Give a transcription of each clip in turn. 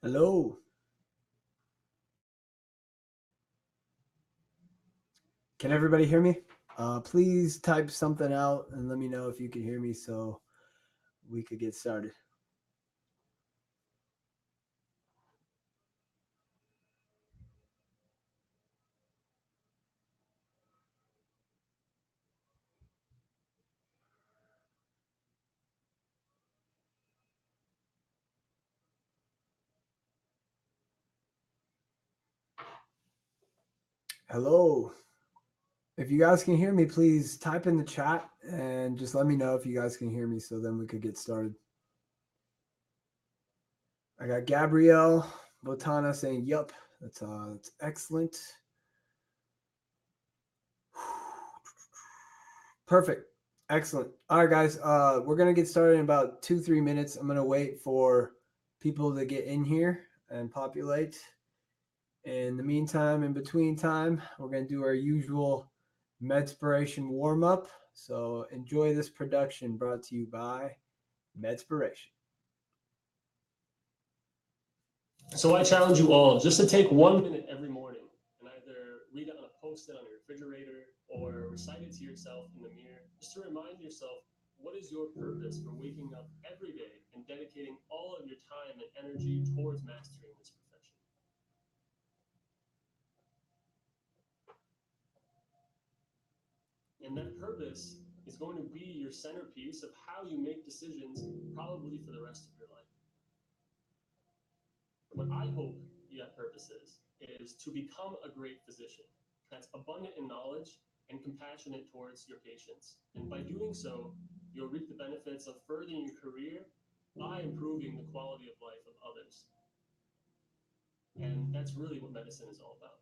Hello. Can everybody hear me? Please type something out and let me know if you can hear me so we could get started. Hello. If you guys can hear me, please type in the chat and just let me know if you guys can hear me so then we could get started. I got Gabrielle Botana saying, yup, that's excellent. Perfect. Excellent. All right, guys. We're going to get started in about 2-3 minutes. I'm going to wait for people to get in here and populate. In the meantime, in between time, we're going to do our usual Medspiration warm-up. So enjoy this production brought to you by Medspiration. So I challenge you all just to take 1 minute every morning and either read it on a post-it on your refrigerator or recite it to yourself in the mirror, just to remind yourself what is your purpose for waking up every day and dedicating all of your time and energy towards mastering this profession. And that purpose is going to be your centerpiece of how you make decisions probably for the rest of your life. What I hope that purpose is to become a great physician that's abundant in knowledge and compassionate towards your patients. And by doing so, you'll reap the benefits of furthering your career by improving the quality of life of others. And that's really what medicine is all about.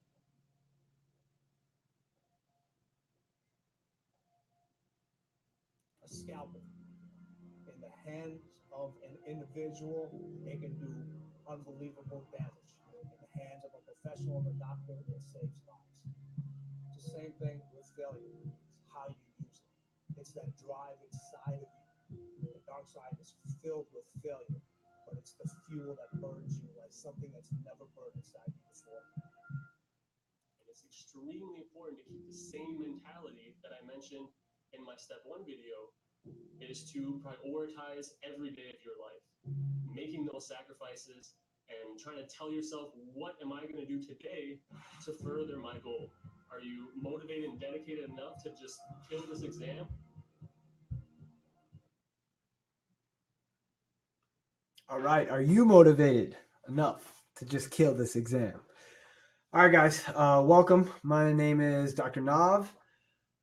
A scalpel in the hands of an individual, it can do unbelievable damage. In the hands of a professional, a doctor, it saves lives. It's the same thing with failure. It's how you use it. It's that drive inside of you. The dark side is filled with failure, but it's the fuel that burns you like something that's never burned inside you before. And it's extremely important to keep the same mentality that I mentioned in my step 1 video. It is to prioritize every day of your life, making those sacrifices and trying to tell yourself, what am I going to do today to further my goal? Are you motivated and dedicated enough to just kill this exam? All right. Are you motivated enough to just kill this exam? All right, guys. Welcome. My name is Dr. Nav.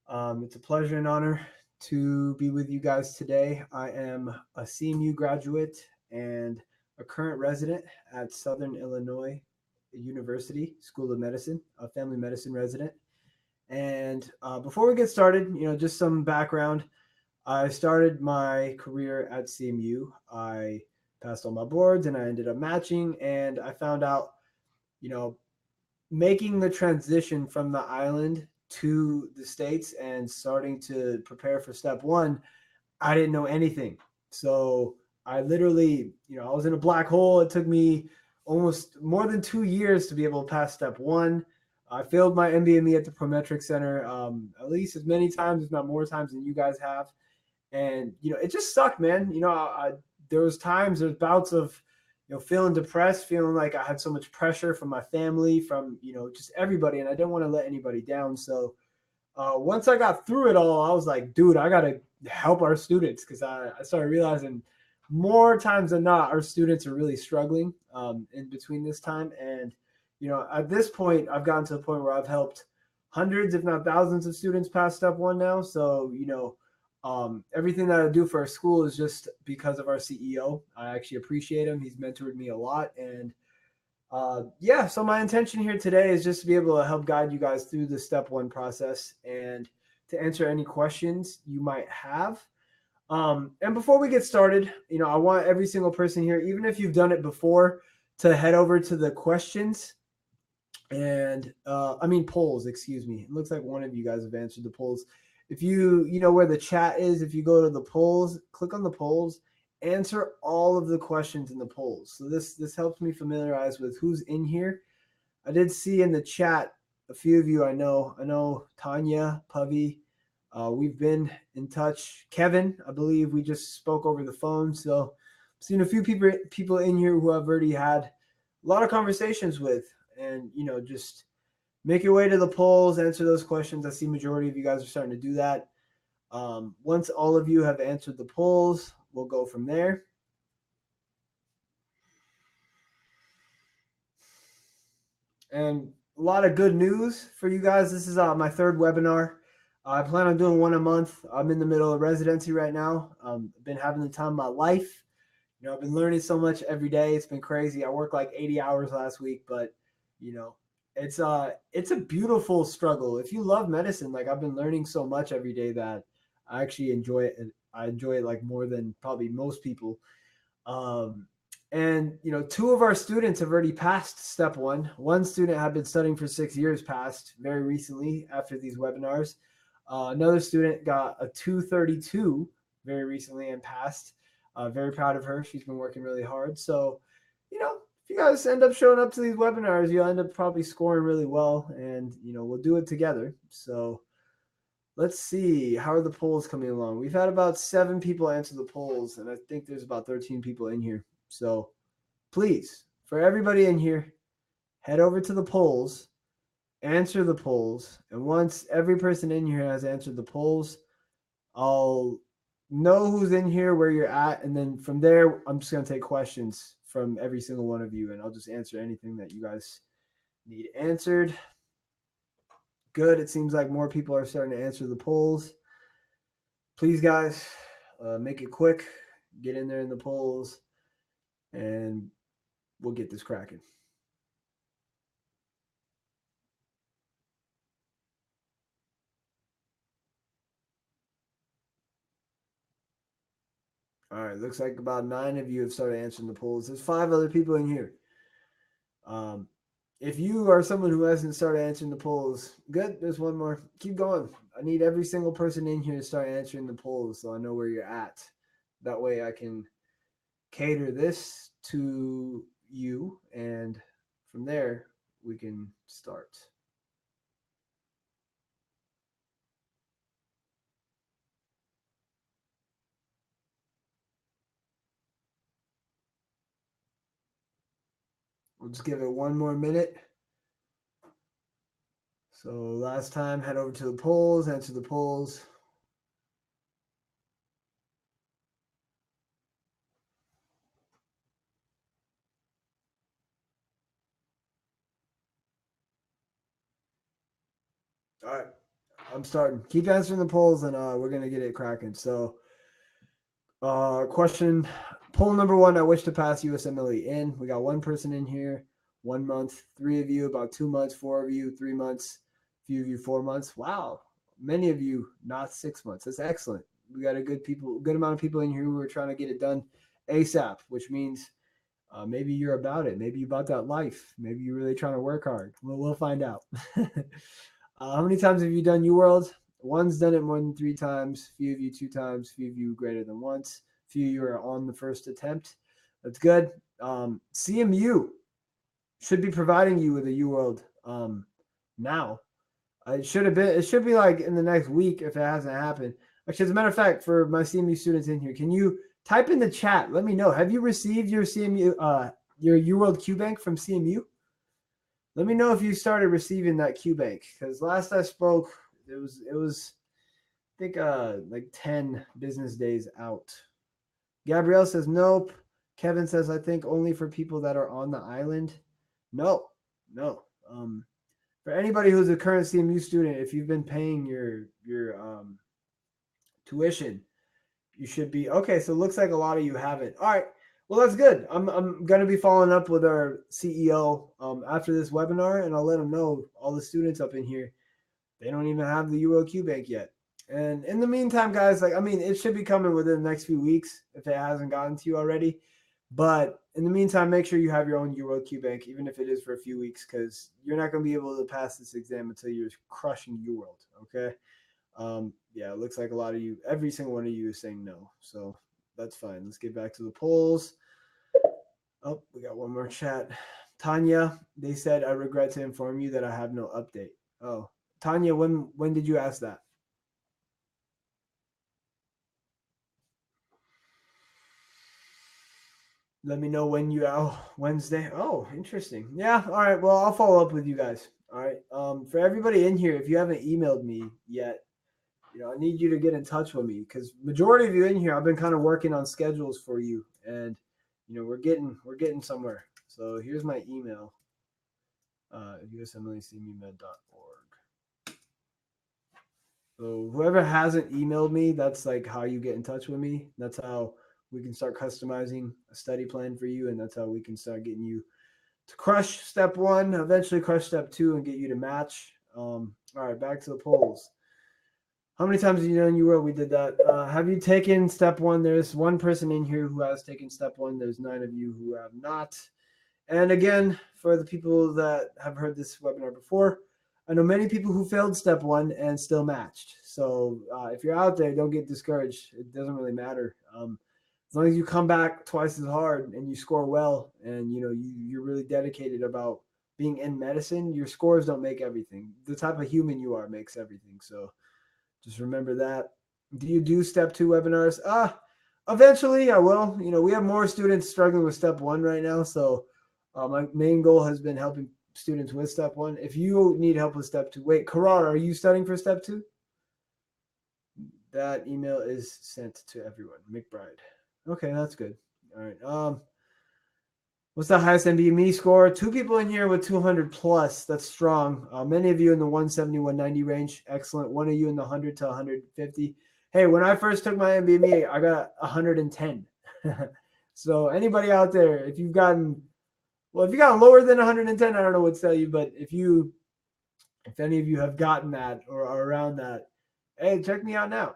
It's a pleasure and honor to be with you guys today. I am a CMU graduate and a current resident at Southern Illinois University School of Medicine, a family medicine resident. And before we get started, just some background. I started my career at CMU. I passed all my boards and I ended up matching, and I found out, making the transition from the island to the States and starting to prepare for step 1, I didn't know anything. So I literally, I was in a black hole. It took me almost more than 2 years to be able to pass step 1. I failed my NBME at the Prometric Center at least as many times, if not more times than you guys have. And, it just sucked, man. There was bouts of, feeling depressed, feeling like I had so much pressure from my family, from, just everybody. And I didn't want to let anybody down. So once I got through it all, I was like, dude, I got to help our students, because I started realizing more times than not, our students are really struggling in between this time. And, at this point, I've gotten to the point where I've helped hundreds, if not thousands of students pass step 1 now. So, everything that I do for our school is just because of our CEO. I actually appreciate him. He's mentored me a lot. And so my intention here today is just to be able to help guide you guys through the step 1 process and to answer any questions you might have. And before we get started, I want every single person here, even if you've done it before, to head over to the questions and polls, excuse me. It looks like one of you guys have answered the polls. If you know where the chat is, if you go to the polls, click on the polls answer all of the questions in the polls. So this helps me familiarize with who's in here. I did see in the chat a few of you I know. I know Tonya, Puvy. We've been in touch. Kevin, I believe we just spoke over the phone. So I've seen a few people in here who I've already had a lot of conversations with. And, just make your way to the polls, answer those questions. I see majority of you guys are starting to do that. Once all of you have answered the polls, we'll go from there. And a lot of good news for you guys. This is my third webinar. I plan on doing one a month. I'm in the middle of residency right now. I've been having the time of my life. I've been learning so much every day. It's been crazy. I worked like 80 hours last week, but it's a beautiful struggle. If you love medicine, like I've been learning so much every day that I actually enjoy it. And I enjoy it like more than probably most people. And two of our students have already passed step one. One student had been studying for 6 years, passed very recently after these webinars. Another student got a 232 very recently and passed. Very proud of her. She's been working really hard. So, if you guys end up showing up to these webinars, you'll end up probably scoring really well, and we'll do it together. So let's see, how are the polls coming along? We've had about 7 people answer the polls, and I think there's about 13 people in here. So please, for everybody in here, head over to the polls, answer the polls, and once every person in here has answered the polls, I'll know who's in here, where you're at, and then from there, I'm just going to take questions from every single one of you, and I'll just answer anything that you guys need answered. Good. It seems like more people are starting to answer the polls. Please, guys, make it quick. Get in there in the polls, and we'll get this cracking. All right, looks like about 9 of you have started answering the polls. There's 5 other people in here. If you are someone who hasn't started answering the polls, good. There's one more. Keep going. I need every single person in here to start answering the polls so I know where you're at. That way I can cater this to you, and from there we can start. We'll just give it one more minute. So last time, head over to the polls, answer the polls. All right, I'm starting. Keep answering the polls, and we're going to get it cracking. So question, poll number 1, I wish to pass USMLE in. We got 1 person in here, 1 month, 3 of you, about 2 months, 4 of you, 3 months, a few of you, 4 months. Wow. Many of you, not 6 months. That's excellent. We got a good amount of people in here who are trying to get it done ASAP, which means maybe you're about it. Maybe you bought that life. Maybe you're really trying to work hard. We'll find out. How many times have you done UWorld? One's done it more than 3 times. Few of you 2 times. Few of you greater than once. Few of you are on the first attempt. That's good. CMU should be providing you with a UWorld now. It should be like in the next week if it hasn't happened. Actually, as a matter of fact, for my CMU students in here, can you type in the chat? Let me know. Have you received your CMU, your UWorld QBank from CMU? Let me know if you started receiving that QBank, because last I spoke, it was I think like 10 business days out. Gabrielle says nope. Kevin says I think only for people that are on the island. No. For anybody who's a current CMU student, if you've been paying your tuition, you should be okay. So it looks like a lot of you haven't. All right. Well, that's good. I'm going to be following up with our CEO after this webinar, and I'll let them know, all the students up in here, they don't even have the UOQ Bank yet. And in the meantime, guys, it should be coming within the next few weeks if it hasn't gotten to you already. But in the meantime, make sure you have your own UOQ Bank, even if it is for a few weeks, because you're not going to be able to pass this exam until you're crushing UWorld, okay? Yeah, it looks like a lot of you, every single one of you is saying no. So that's fine. Let's get back to the polls. Oh, we got one more chat. Tonya, they said, I regret to inform you that I have no update. Oh, Tonya, when did you ask that? Let me know when you Wednesday. Oh, interesting. Yeah. All right. Well, I'll follow up with you guys. All right. For everybody in here, if you haven't emailed me yet, I need you to get in touch with me because majority of you in here, I've been kind of working on schedules for you, and we're getting somewhere. So here's my email. USMLECMEmed.org. So whoever hasn't emailed me, that's like how you get in touch with me. That's how we can start customizing a study plan for you, and that's how we can start getting you to crush step 1, eventually crush step 2, and get you to match. All right, back to the polls. How many times have you done UWorld? We did that. Have you taken step 1? There's one person in here who has taken step 1. There's 9 of you who have not. And again, for the people that have heard this webinar before, I know many people who failed step 1 and still matched. So if you're out there, don't get discouraged. It doesn't really matter. As long as you come back twice as hard and you score well, and you're really dedicated about being in medicine, your scores don't make everything. The type of human you are makes everything. So just remember that. Do you do step 2 webinars? Eventually I will. We have more students struggling with step 1 right now. So my main goal has been helping students with step 1. If you need help with step 2, wait, Karar, are you studying for step 2? That email is sent to everyone. McBride. Okay, that's good. All right. What's the highest NBME score? 2 people in here with 200 plus. That's strong. Many of you in the 170, 190 range. Excellent. One of you in the 100 to 150. Hey, when I first took my NBME, I got 110. So anybody out there, if you've gotten lower than 110, I don't know what to tell you, but if any of you have gotten that or are around that, hey, check me out now.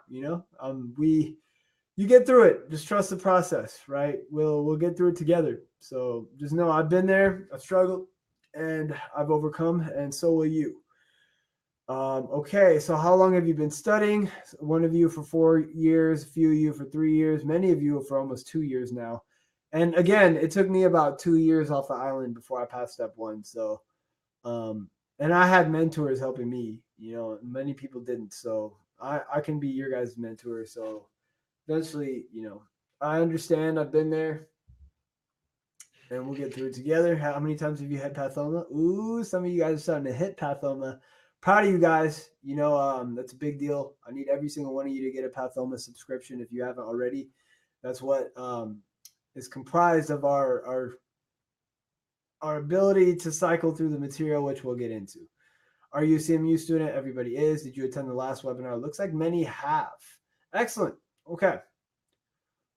You get through it. Just trust the process, right? We'll get through it together. So just know I've been there, I've struggled, and I've overcome, and so will you. Okay, so how long have you been studying? One of you for 4 years, a few of you for 3 years, many of you for almost 2 years now. And again, it took me about 2 years off the island before I passed step 1. So, and I had mentors helping me, many people didn't. So I can be your guys' mentor. So eventually, I understand. I've been there, and we'll get through it together. How many times have you had pathoma? Ooh, some of you guys are starting to hit pathoma. Proud of you guys. That's a big deal. I need every single one of you to get a pathoma subscription if you haven't already. That's what is comprised of our ability to cycle through the material, which we'll get into. Are you a CMU student? Everybody is. Did you attend the last webinar? Looks like many have. Excellent. Okay.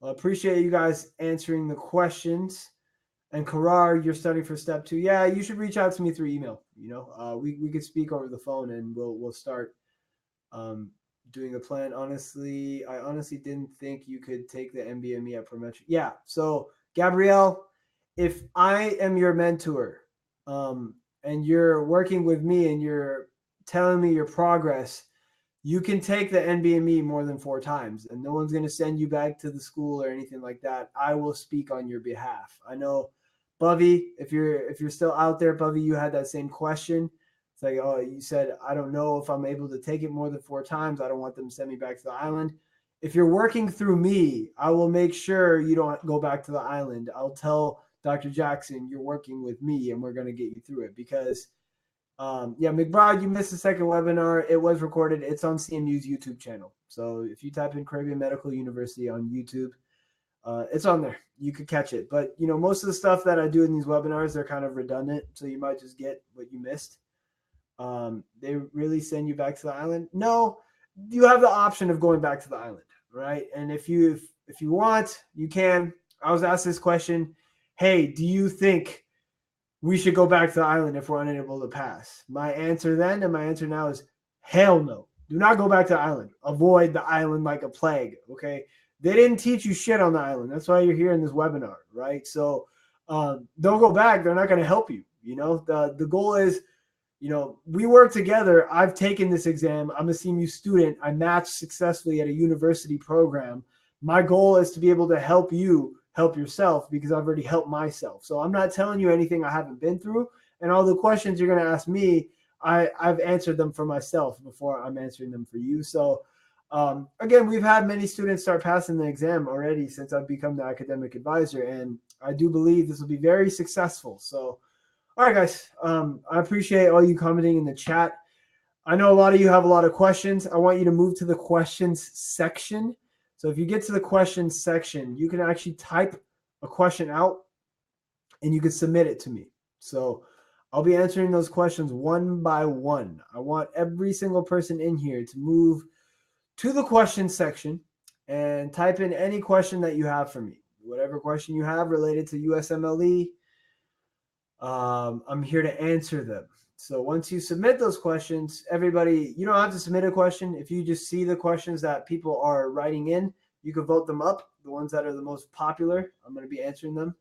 Well, I appreciate you guys answering the questions. And Karar, you're studying for step 2. Yeah, you should reach out to me through email. We could speak over the phone, and we'll start doing a plan. I honestly didn't think you could take the NBME at Prometri. Yeah. So Gabrielle, if I am your mentor, and you're working with me and you're telling me your progress, you can take the NBME more than 4 times, and no one's going to send you back to the school or anything like that. I will speak on your behalf. I know, Bubby, if you're still out there, Bubby, you had that same question. It's like, oh, you said, I don't know if I'm able to take it more than 4 times. I don't want them to send me back to the island. If you're working through me, I will make sure you don't go back to the island. I'll tell Dr. Jackson, you're working with me, and we're going to get you through it because McBride, you missed the second webinar. It was recorded. It's on CMU's YouTube channel. So if you type in Caribbean Medical University on YouTube, it's on there. You could catch it. But, most of the stuff that I do in these webinars, they're kind of redundant. So you might just get what you missed. They really send you back to the island? No, you have the option of going back to the island, right? And if you want, you can. I was asked this question. Hey, do you think we should go back to the island if we're unable to pass? My answer then and my answer now is hell no. Do not go back to the island. Avoid the island like a plague, okay? They didn't teach you shit on the island. That's why you're here in this webinar, right? So don't go back. They're not going to help you. The goal is, we work together. I've taken this exam. I'm a CMU student. I matched successfully at a university program. My goal is to be able to help you help yourself because I've already helped myself. So I'm not telling you anything I haven't been through. And all the questions you're going to ask me, I've answered them for myself before I'm answering them for you. So again, we've had many students start passing the exam already since I've become the academic advisor. And I do believe this will be very successful. So, all right, guys, I appreciate all you commenting in the chat. I know a lot of you have a lot of questions. I want you to move to the questions section. So if you get to the questions section, you can actually type a question out and you can submit it to me. So I'll be answering those questions one by one. I want every single person in here to move to the questions section and type in any question that you have for me. Whatever question you have related to USMLE, I'm here to answer them. So once you submit those questions, everybody, you don't have to submit a question. If you just see the questions that people are writing in, you can vote them up. The ones that are the most popular, I'm going to be answering them.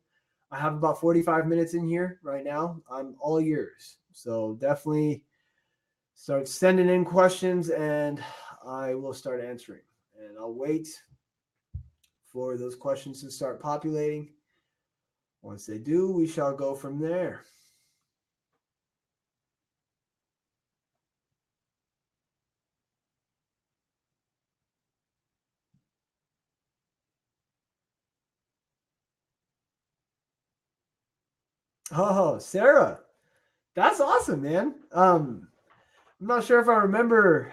I have about 45 minutes in here right now. I'm all yours. So definitely start sending in questions and I will start answering. And I'll wait for those questions to start populating. Once they do, we shall go from there. Oh, Sarah, that's awesome, man. I'm not sure if I remember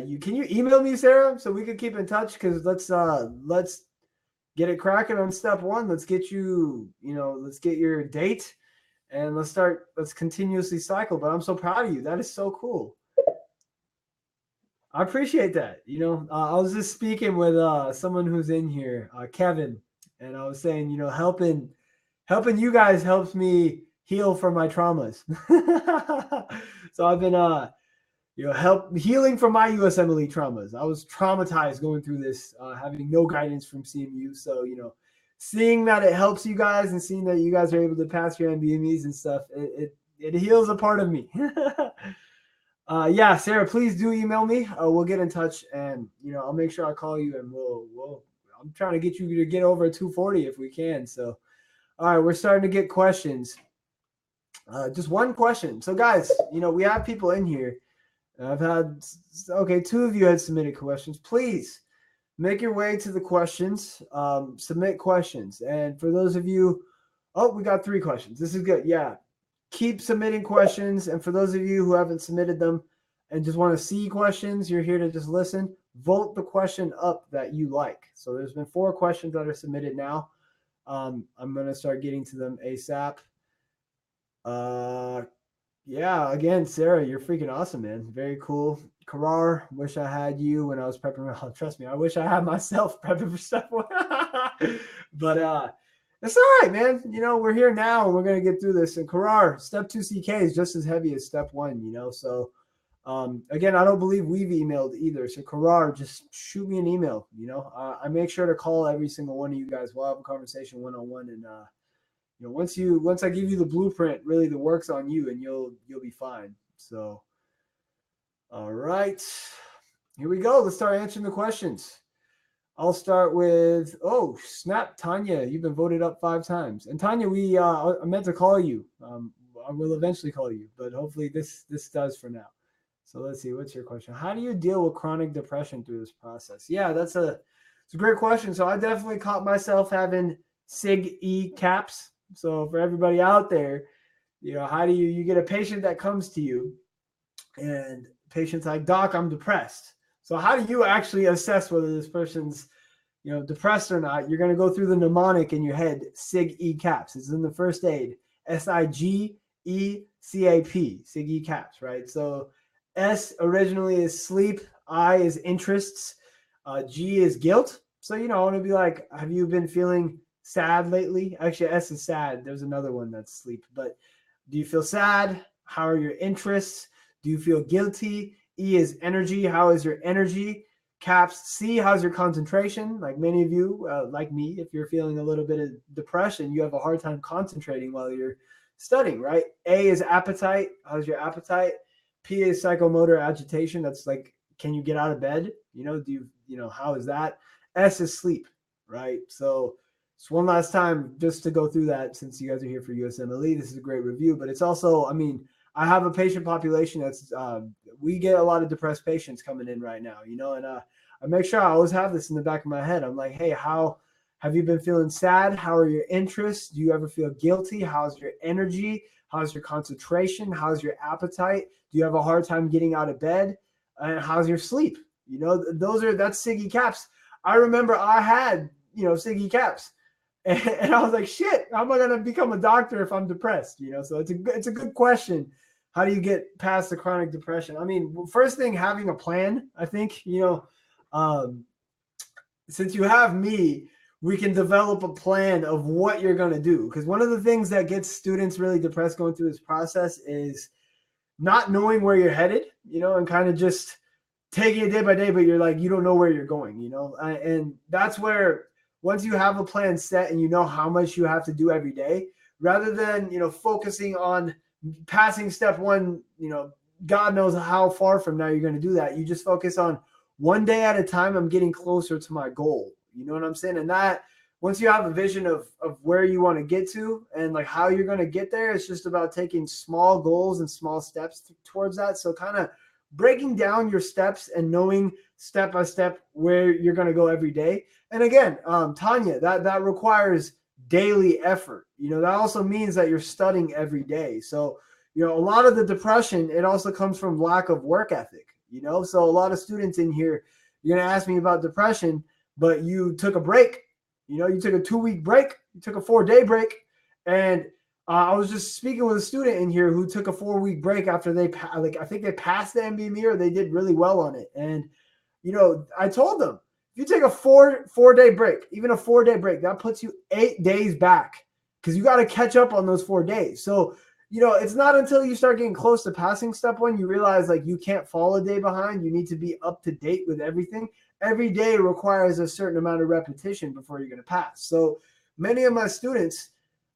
you. Can you email me, Sarah, so we could keep in touch? Because let's get it cracking on step one. Let's get you, let's get your date and let's continuously cycle. But I'm so proud of you. That is so cool. I appreciate that. I was just speaking with someone who's in here, Kevin, and I was saying, helping you guys helps me heal from my traumas. So I've been healing from my USMLE traumas. I was traumatized going through this, having no guidance from CMU. So, seeing that it helps you guys and seeing that you guys are able to pass your NBMEs and stuff, it heals a part of me. Yeah, Sarah, please do email me. We'll get in touch and, I'll make sure I call you and I'm trying to get you to get over a 240 if we can. So, all right, we're starting to get questions. Just one question. So guys, we have people in here. I've had, two of you had submitted questions. Please make your way to the questions, submit questions. And for those of you, we got 3 questions. This is good. Yeah. Keep submitting questions. And for those of you who haven't submitted them and just want to see questions, you're here to just listen, vote the question up that you like. So there's been 4 questions that are submitted now. I'm going to start getting to them ASAP. Yeah, again, Sarah, you're freaking awesome, man. Very cool. Karar, wish I had you when I was prepping. Oh, trust me, I wish I had myself prepping for step 1. But it's all right, man. We're here now and we're going to get through this. And Karar, step 2 CK is just as heavy as step 1, So again, I don't believe we've emailed either. So Karar, just shoot me an email. I make sure to call every single one of you guys. We'll have a conversation one-on-one and once I give you the blueprint, really the work's on you and you'll be fine. So, all right, here we go. Let's start answering the questions. I'll start with, snap, Tonya, you've been voted up 5 times. And Tonya, I meant to call you. I will eventually call you, but hopefully this does for now. So let's see, what's your question? How do you deal with chronic depression through this process? Yeah, it's a great question. So I definitely caught myself having SIG-E caps. So for everybody out there, how do you get a patient that comes to you and patient's like, doc, I'm depressed. So how do you actually assess whether this person's, depressed or not? You're going to go through the mnemonic in your head, SIG-E caps. It's in the first aid, SIGECAP, SIG-E caps, right? So S originally is sleep, I is interests, G is guilt. So, I want to be like, have you been feeling sad lately? Actually, S is sad. There's another one that's sleep. But do you feel sad? How are your interests? Do you feel guilty? E is energy. How is your energy? Caps. C, how's your concentration? Like many of you, like me, if you're feeling a little bit of depression, you have a hard time concentrating while you're studying, right? A is appetite. How's your appetite? P is psychomotor agitation. That's like, can you get out of bed? Do you, how is that? S is sleep. right? So it's one last time just to go through that, since you guys are here for USMLE. This is a great review, but it's also, I mean, I have a patient population that's, we get a lot of depressed patients coming in right now, you know, and I make sure I always have this in the back of my head. I'm like, hey, how have you been feeling sad? How are your interests? Do you ever feel guilty? How's your energy? How's your concentration? How's your appetite? Do you have a hard time getting out of bed? And how's your sleep? You know, that's Siggy Caps. I remember I had, you know, Siggy Caps. And I was like, shit, how am I going to become a doctor if I'm depressed? You know, so it's a good question. How do you get past the chronic depression? I mean, first thing, having a plan, I think, you know, since you have me, we can develop a plan of what you're going to do. Because one of the things that gets students really depressed going through this process is not knowing where you're headed, you know, and kind of just taking it day by day, but you're like, you don't know where you're going, you know, and that's where once you have a plan set and you know how much you have to do every day, rather than, you know, focusing on passing step one, you know, God knows how far from now you're going to do that. You just focus on one day at a time. I'm getting closer to my goal. You know what I'm saying? And that once you have a vision of where you want to get to and like how you're going to get there, it's just about taking small goals and small steps towards that. So kind of breaking down your steps and knowing step by step where you're going to go every day. And again, Tonya, that requires daily effort. You know, that also means that you're studying every day. So, you know, a lot of the depression, it also comes from lack of work ethic, you know? So a lot of students in here, you're going to ask me about depression, but you took a break, you know, you took a 2-week break, you took a 4-day break. And I was just speaking with a student in here who took a 4-week break after I think they passed the NBME or they did really well on it. And, you know, I told them, if you take a four-day break, even a 4-day break, that puts you 8 days back because you got to catch up on those 4 days. So, you know, it's not until you start getting close to passing step one, you realize like you can't fall a day behind. You need to be up to date with everything. Every day requires a certain amount of repetition before you're going to pass. So many of my students,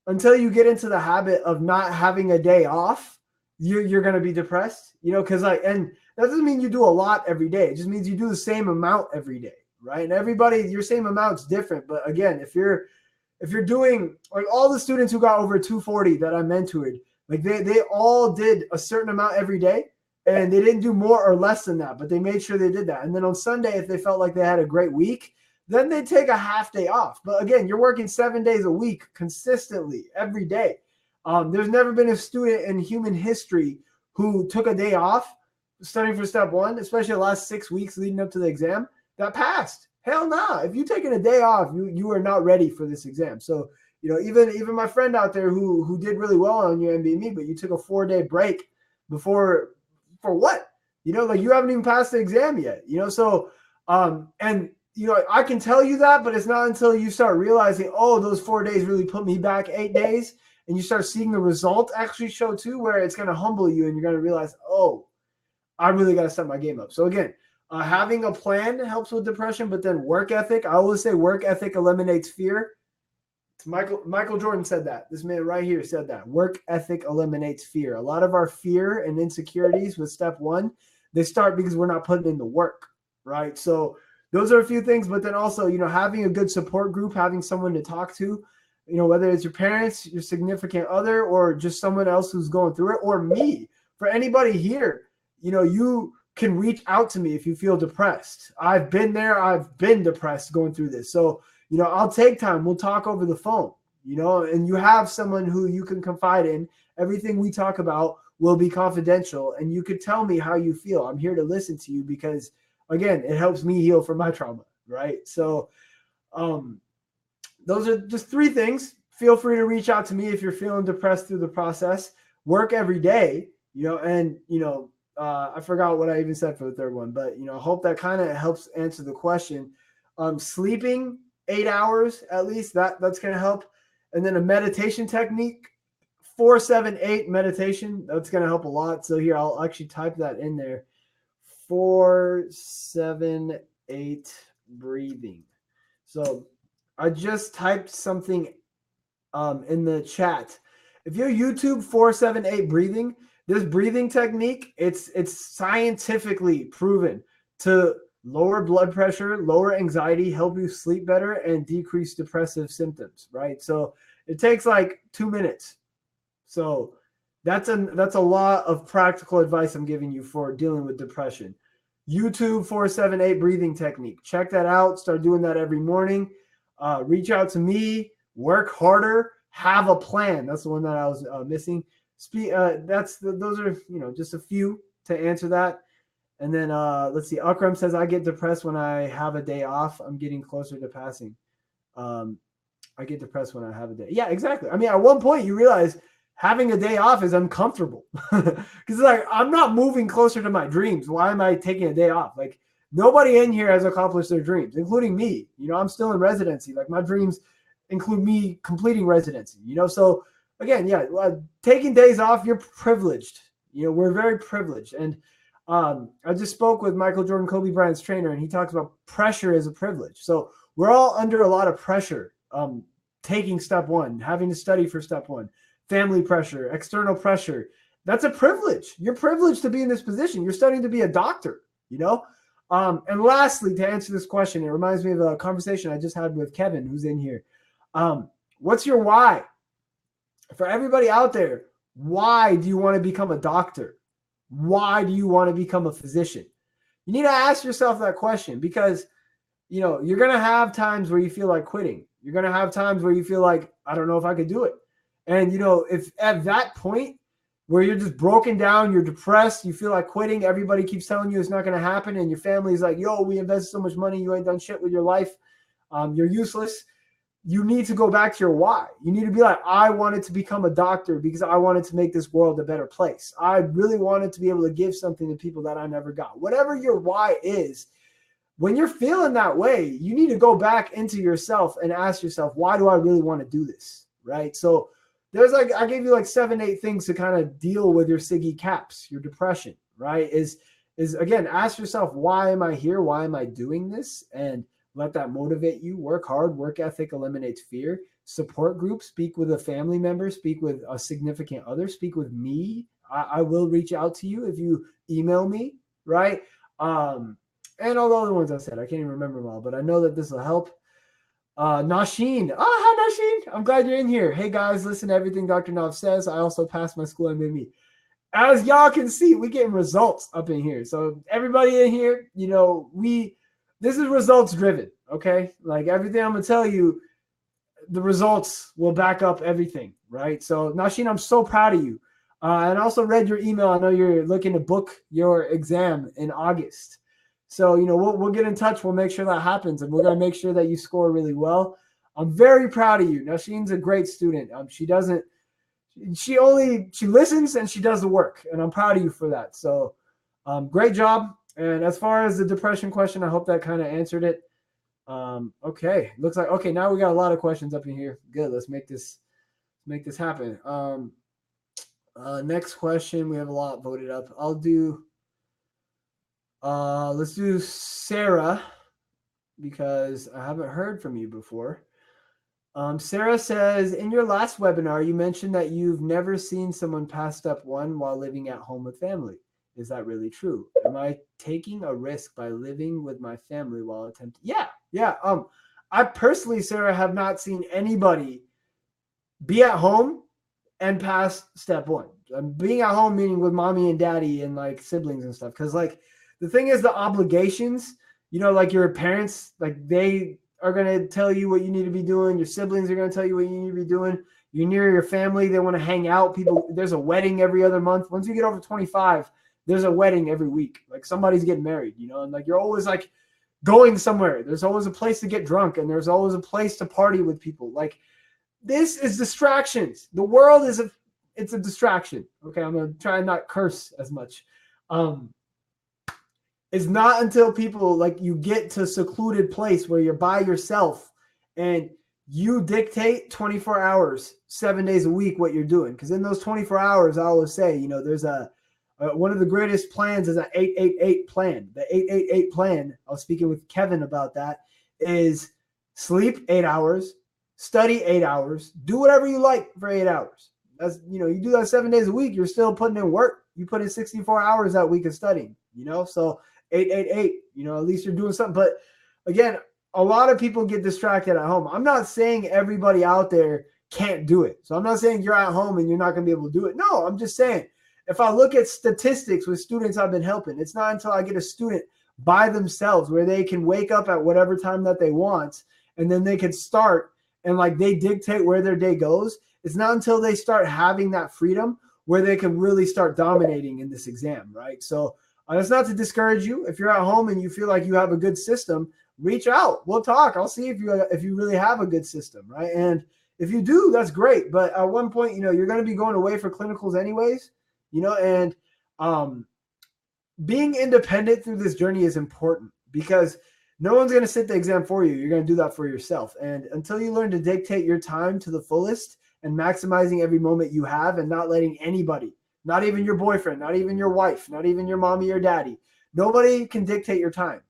until you get into the habit of not having a day off, you're going to be depressed, you know, because and that doesn't mean you do a lot every day. It just means you do the same amount every day, right? And everybody, your same amount's different. But again, if you're doing like all the students who got over 240 that I mentored, like they all did a certain amount every day. And they didn't do more or less than that, but they made sure they did that. And then on Sunday, if they felt like they had a great week, then they take a half day off. But again, you're working 7 days a week consistently every day. There's never been a student in human history who took a day off studying for step one, especially the last 6 weeks leading up to the exam, that passed. Hell nah. If you're taking a day off, you are not ready for this exam. So, you know, even my friend out there who did really well on your NBME, but you took a 4-day break before – for what? You know, like you haven't even passed the exam yet, you know? So, and you know, I can tell you that, but it's not until you start realizing, oh, those 4 days really put me back 8 days. And you start seeing the result actually show too, where it's going to humble you and you're going to realize, oh, I really got to step my game up. So again, having a plan helps with depression, but then work ethic, I always say work ethic eliminates fear. Michael Jordan said that. This man right here said that. Work ethic eliminates fear. A lot of our fear and insecurities with step one, they start because we're not putting in the work, right? So those are a few things, but then also, you know, having a good support group, having someone to talk to, you know, whether it's your parents, your significant other, or just someone else who's going through it, or me. For anybody here, you know, you can reach out to me if you feel depressed. I've been there. I've been depressed going through this. So, you know, I'll take time. We'll talk over the phone, you know, and you have someone who you can confide in. Everything we talk about will be confidential, and you could tell me how you feel. I'm here to listen to you because, again, it helps me heal from my trauma, right? So those are just 3 things. Feel free to reach out to me if you're feeling depressed through the process. Work every day, you know, and, you know, I forgot what I even said for the third one, but, you know, I hope that kind of helps answer the question. Sleeping 8 hours at least, that's going to help. And then a meditation technique, 4-7-8 meditation, that's going to help a lot. So here, I'll actually type that in there. 4-7-8 breathing. So I just typed something in the chat. If you YouTube 4-7-8 breathing, this breathing technique, it's scientifically proven to lower blood pressure, lower anxiety, help you sleep better, and decrease depressive symptoms, right? So it takes like 2 minutes. So that's a lot of practical advice I'm giving you for dealing with depression. YouTube 478 breathing technique. Check that out. Start doing that every morning. Reach out to me. Work harder. Have a plan. That's the one that I was missing. Those are just a few to answer that. And then let's see. Akram says, I get depressed when I have a day off. I'm getting closer to passing. I get depressed when I have a day. Yeah, exactly. I mean, at one point you realize having a day off is uncomfortable because it's like, I'm not moving closer to my dreams. Why am I taking a day off? Like, nobody in here has accomplished their dreams, including me. I'm still in residency. Like, my dreams include me completing residency, So again, taking days off, you're privileged. We're very privileged. And I just spoke with Michael Jordan, Kobe Bryant's trainer, and he talks about pressure as a privilege. So we're all under a lot of pressure, taking step one, having to study for step one, family pressure, external pressure. That's a privilege. You're privileged to be in this position. You're studying to be a doctor, And lastly, to answer this question, it reminds me of a conversation I just had with Kevin, who's in here. What's your why? For everybody out there, why do you want to become a doctor? Why do you want to become a physician? You need to ask yourself that question because, you're going to have times where you feel like quitting. You're going to have times where you feel like, I don't know if I could do it. And, if at that point where you're just broken down, you're depressed, you feel like quitting, everybody keeps telling you it's not going to happen. And your family's like, yo, we invested so much money. You ain't done shit with your life. You're useless. You need to go back to your why. You need to be like, I wanted to become a doctor because I wanted to make this world a better place. I really wanted to be able to give something to people that I never got. Whatever your why is, when you're feeling that way, you need to go back into yourself and ask yourself, why do I really want to do this? Right? So there's I gave you 7-8 things to kind of deal with your Siggy caps, your depression, right? Is again, ask yourself, why am I here? Why am I doing this? And let that motivate you. Work hard. Work ethic eliminates fear. Support group. Speak with a family member. Speak with a significant other. Speak with me. I will reach out to you if you email me, right? And all the other ones I said, I can't even remember them all, but I know that this will help. Nasheen. Hi, Nasheen. I'm glad you're in here. Hey, guys, listen to everything Dr. Nav says. I also passed my school NBME. As y'all can see, we getting results up in here. So everybody in here, this is results driven, okay? Like everything I'm going to tell you, the results will back up everything, right? So Nasheen, I'm so proud of you. And I also read your email. I know you're looking to book your exam in August. So, we'll get in touch. We'll make sure that happens. And we're going to make sure that you score really well. I'm very proud of you. Nasheen's a great student. She listens and she does the work. And I'm proud of you for that. So great job. And as far as the depression question, I hope that kind of answered it. Okay. Looks like, okay, now we got a lot of questions up in here. Good. Let's make this happen. Next question. We have a lot voted up. Let's do Sara because I haven't heard from you before. Sara says, in your last webinar, you mentioned that you've never seen someone pass step 1 while living at home with family. Is that really true? Am I taking a risk by living with my family while attempting? Yeah. I personally, Sara, have not seen anybody be at home and pass step 1. Being at home meaning with mommy and daddy and siblings and stuff. Because the thing is, the obligations, your parents, they are going to tell you what you need to be doing. Your siblings are going to tell you what you need to be doing. You're near your family. They want to hang out. There's a wedding every other month. Once you get over 25, there's a wedding every week. Somebody's getting married, and you're always going somewhere. There's always a place to get drunk and there's always a place to party with people. This is distractions. The world it's a distraction. Okay. I'm going to try and not curse as much. It's not until people you get to a secluded place where you're by yourself and you dictate 24 hours, 7 days a week, what you're doing. Because in those 24 hours, I always say, there's one of the greatest plans is an 888 plan. The 888 plan, I was speaking with Kevin about that, is sleep 8 hours, study 8 hours, do whatever you like for 8 hours. That's, you do that 7 days a week, you're still putting in work. You put in 64 hours that week of studying, so 888. At least you're doing something. But again, a lot of people get distracted at home. I'm not saying everybody out there can't do it. So I'm not saying you're at home and you're not going to be able to do it. No, I'm just saying if I look at statistics with students I've been helping, it's not until I get a student by themselves where they can wake up at whatever time that they want and then they can start and like they dictate where their day goes. It's not until they start having that freedom where they can really start dominating in this exam, right? So it's not to discourage you. If you're at home and you feel like you have a good system, reach out. We'll talk. I'll see if you really have a good system, right? And if you do, that's great. But at one point, you're going to be going away for clinicals anyways, and being independent through this journey is important because no one's going to sit the exam for you. You're going to do that for yourself. And until you learn to dictate your time to the fullest and maximizing every moment you have and not letting anybody, not even your boyfriend, not even your wife, not even your mommy or daddy, nobody can dictate your time.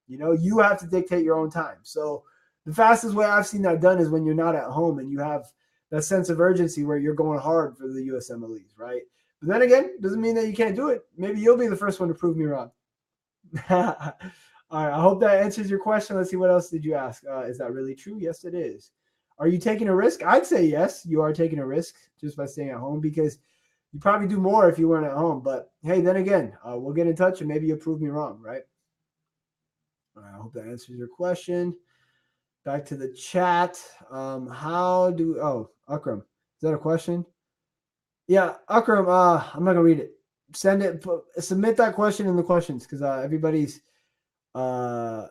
You have to dictate your own time. So the fastest way I've seen that done is when you're not at home and you have that sense of urgency where you're going hard for the USMLEs, right? But then again, doesn't mean that you can't do it. Maybe you'll be the first one to prove me wrong. All right, I hope that answers your question. Let's see, what else did you ask? Is that really true? Yes, it is. Are you taking a risk? I'd say yes, you are taking a risk just by staying at home because you probably do more if you weren't at home. But hey, then again, we'll get in touch and maybe you'll prove me wrong, right? All right, I hope that answers your question. Back to the chat. Akram, is that a question? Yeah, Akram, I'm not gonna read it. Submit that question in the questions because everybody's the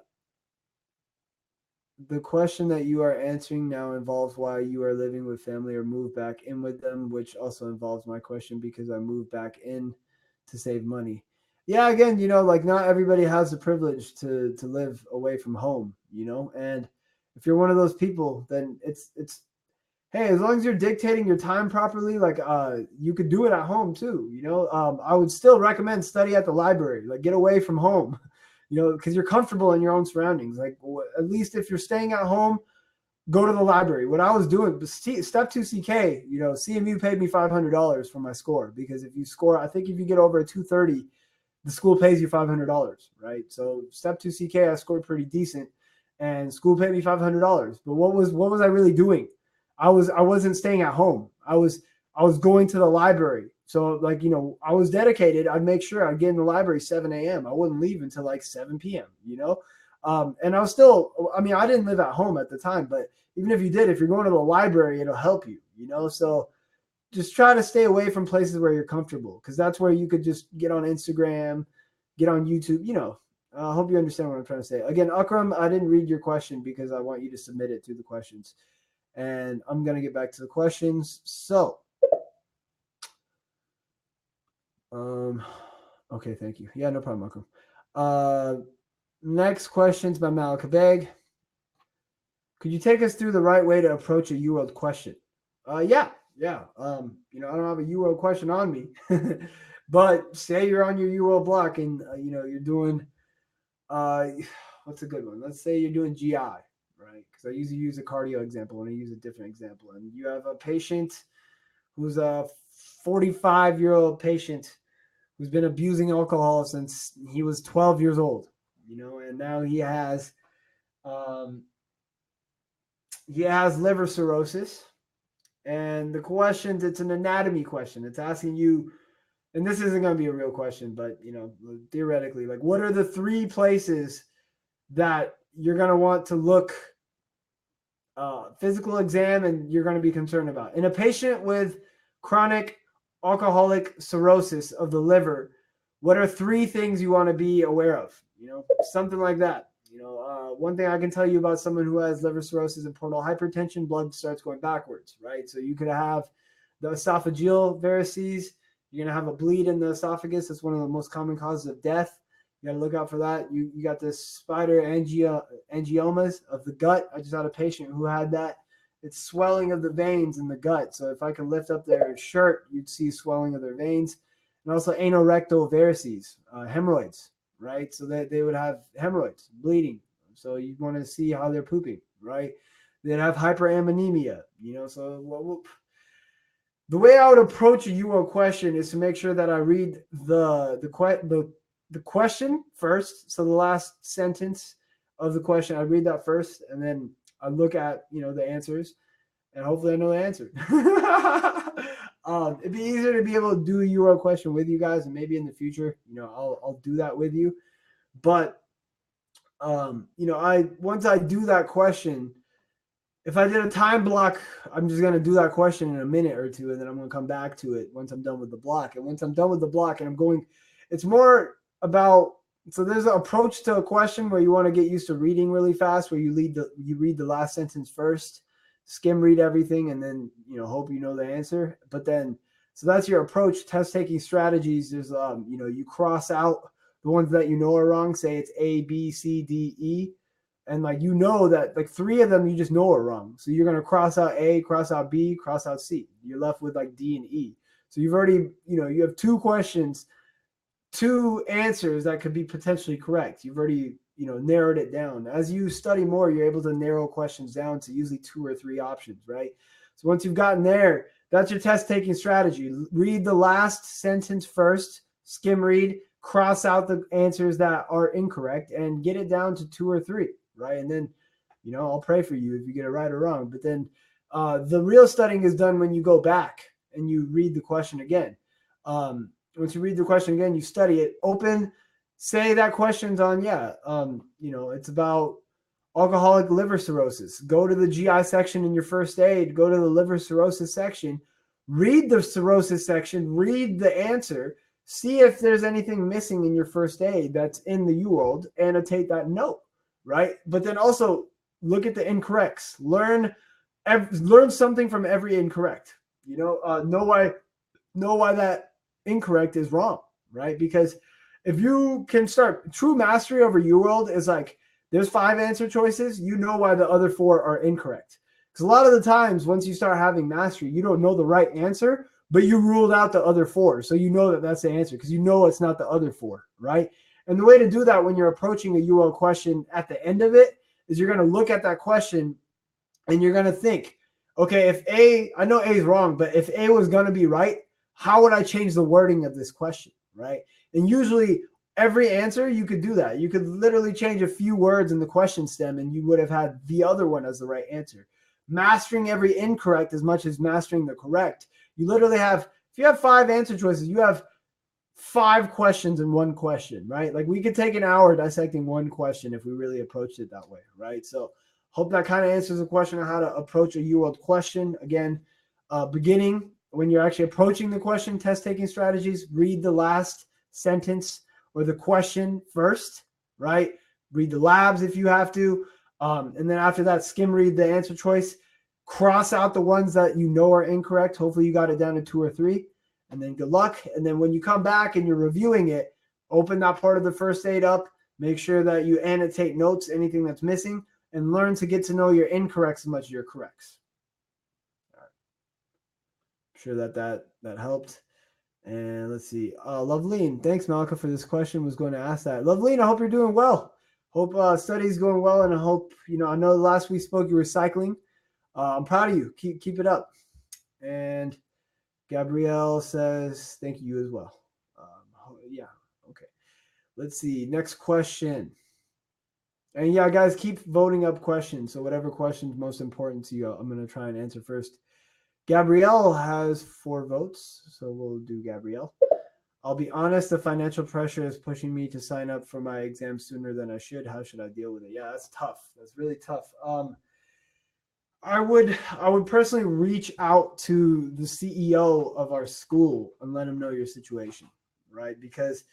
question that you are answering now involves why you are living with family or move back in with them, which also involves my question because I moved back in to save money. Yeah, again, like not everybody has the privilege to live away from home, and if you're one of those people, then it's hey, as long as you're dictating your time properly, like you could do it at home too. I would still recommend study at the library, like get away from home, because you're comfortable in your own surroundings. Like at least if you're staying at home, go to the library. What I was doing, step 2 CK, CMU paid me $500 for my score because if you score, I think if you get over a 230, the school pays you $500, right? So step 2 CK, I scored pretty decent, and school paid me $500. But what was I really doing? I wasn't staying at home. I was going to the library. So like, I was dedicated. I'd make sure I'd get in the library 7 a.m. I wouldn't leave until like 7 p.m., and I was still, I didn't live at home at the time, but even if you did, if you're going to the library, it'll help you, so just try to stay away from places where you're comfortable. Cause that's where you could just get on Instagram, get on YouTube, I hope you understand what I'm trying to say. Again, Akram, I didn't read your question because I want you to submit it through the questions. And I'm going to get back to the questions. So, okay, thank you. Yeah, no problem, Akram. Next question's by Malakabeg. Could you take us through the right way to approach a UWorld question? Yeah. I don't have a UWorld question on me, but say you're on your UWorld block and, you're doing, what's a good one? Let's say you're doing GI. Right? Because I usually use a cardio example and I use a different example. And you have a patient who's a 45-year-old patient who's been abusing alcohol since he was 12 years old, and now he has liver cirrhosis. And the questions, it's an anatomy question. It's asking you, and this isn't going to be a real question, but theoretically, like what are the 3 places that you're going to want to look physical exam and you're going to be concerned about in a patient with chronic alcoholic cirrhosis of the liver? What are 3 things you want to be aware of? Something like that. One thing I can tell you about someone who has liver cirrhosis and portal hypertension, blood starts going backwards, right? So you could have the esophageal varices. You're going to have a bleed in the esophagus. That's one of the most common causes of death. You got to look out for that. You got this spider angiomas of the gut. I just had a patient who had that. It's swelling of the veins in the gut. So if I could lift up their shirt, you'd see swelling of their veins. And also anorectal varices, hemorrhoids, right? So that they would have hemorrhoids, bleeding. So you want to see how they're pooping, right? They'd have hyperammonemia, So the way I would approach a UO question is to make sure that I read the the question first. So the last sentence of the question, I read that first, and then I look at, the answers, and hopefully I know the answer. It'd be easier to be able to do a URL question with you guys, and maybe in the future, I'll do that with you. But once I do that question, if I did a time block, I'm just going to do that question in a minute or two, and then I'm going to come back to it once I'm done with the block. And once I'm done with the block and it's more about, so there's an approach to a question where you want to get used to reading really fast, where you read the last sentence first, skim read everything, and then, hope you know the answer. But then, so that's your approach. Test taking strategies is, you cross out the ones that are wrong. Say it's A, B, C, D, E. And that 3 of them you just know are wrong. So you're going to cross out A, cross out B, cross out C. You're left with D and E. So you've already, you have 2 questions, 2 answers that could be potentially correct. You've already, narrowed it down. As you study more, you're able to narrow questions down to usually 2 or 3 options, right? So once you've gotten there, that's your test taking strategy. Read the last sentence first, skim read, cross out the answers that are incorrect, and get it down to 2 or 3. Right. And then, I'll pray for you if you get it right or wrong. But then the real studying is done when you go back and you read the question again. Once you read the question again, you study it, open, say that question's on. It's about alcoholic liver cirrhosis. Go to the GI section in your first aid, go to the liver cirrhosis section, read the cirrhosis section, read the answer, see if there's anything missing in your first aid that's in the UWorld, annotate that note. Right. But then also look at the incorrects, learn something from every incorrect, know why that incorrect is wrong. Right. Because if you can start, true mastery over UWorld is there's 5 answer choices. Why the other 4 are incorrect. Because a lot of the times once you start having mastery, you don't know the right answer, but you ruled out the other 4. So that's the answer because it's not the other 4. Right. And the way to do that when you're approaching a UL question at the end of it is you're going to look at that question and you're going to think, okay, if I know A is wrong, but if A was going to be right, how would I change the wording of this question, right? And usually every answer, you could do that. You could literally change a few words in the question stem and you would have had the other one as the right answer. Mastering every incorrect as much as mastering the correct. You literally have, if you have 5 answer choices, you have 5 questions in one question, right? We could take an hour dissecting one question if we really approached it that way, right? So hope that kind of answers the question on how to approach a UWorld question. Again, beginning, when you're actually approaching the question, test taking strategies, read the last sentence or the question first, right? Read the labs if you have to. And then after that, skim read the answer choice, cross out the ones that are incorrect. Hopefully you got it down to 2 or 3. And then good luck. And then when you come back and you're reviewing it, open that part of the first aid up. Make sure that you annotate notes, anything that's missing, and learn to get to know your incorrects as much as your corrects. All right. I'm sure that helped. And let's see. Loveline, thanks, Malika, for this question. Was going to ask that. Loveline, I hope you're doing well. Hope study's going well, and I hope, I know last we spoke you were cycling. I'm proud of you. Keep it up. And Gabrielle says, thank you as well. Okay. Let's see. Next question. And guys, keep voting up questions. So whatever question's most important to you, I'm going to try and answer first. Gabrielle has 4 votes, so we'll do Gabrielle. I'll be honest, the financial pressure is pushing me to sign up for my exam sooner than I should. How should I deal with it? Yeah, that's tough. That's really tough. I would personally reach out to the CEO of our school and let him know your situation, right? Because,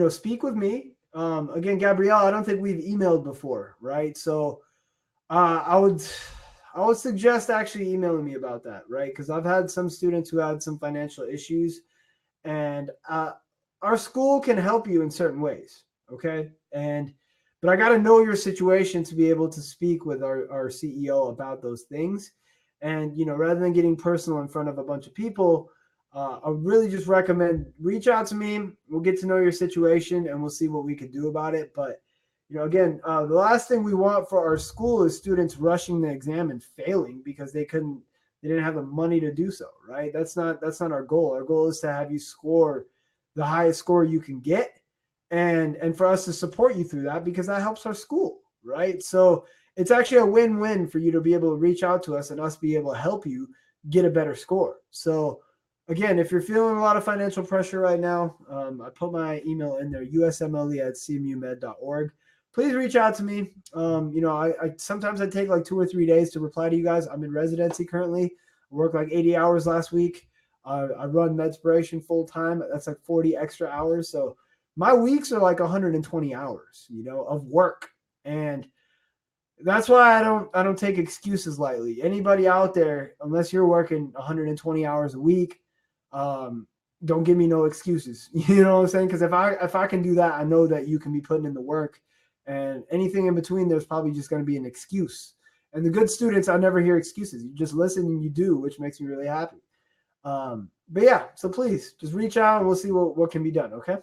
speak with me. Again, Gabrielle, I don't think we've emailed before, right? So, I would suggest actually emailing me about that, right? Because I've had some students who had some financial issues, and our school can help you in certain ways, okay? But I got to know your situation to be able to speak with our CEO about those things. And, rather than getting personal in front of a bunch of people, I really just recommend reach out to me. We'll get to know your situation and we'll see what we could do about it. But, again, the last thing we want for our school is students rushing the exam and failing because they didn't have the money to do so, right? That's not our goal. Our goal is to have you score the highest score you can get, and for us to support you through that, because that helps our school, right? So it's actually a win-win for you to be able to reach out to us and us be able to help you get a better score. So again, if you're feeling a lot of financial pressure right now, I put my email in there, usmle@cmumed.org. Please reach out to me. I sometimes I take like 2 or 3 days to reply to you guys. I'm in residency currently. I worked like 80 hours last week. I run Medspiration full time. That's like 40 extra hours. So my weeks are like 120 hours, of work. And that's why I don't take excuses lightly. Anybody out there, unless you're working 120 hours a week, don't give me no excuses. You know what I'm saying? Because if I can do that, I know that you can be putting in the work, and anything in between, there's probably just going to be an excuse. And the good students, I never hear excuses. You just listen and you do, which makes me really happy. But yeah, so please just reach out and we'll see what can be done. Okay.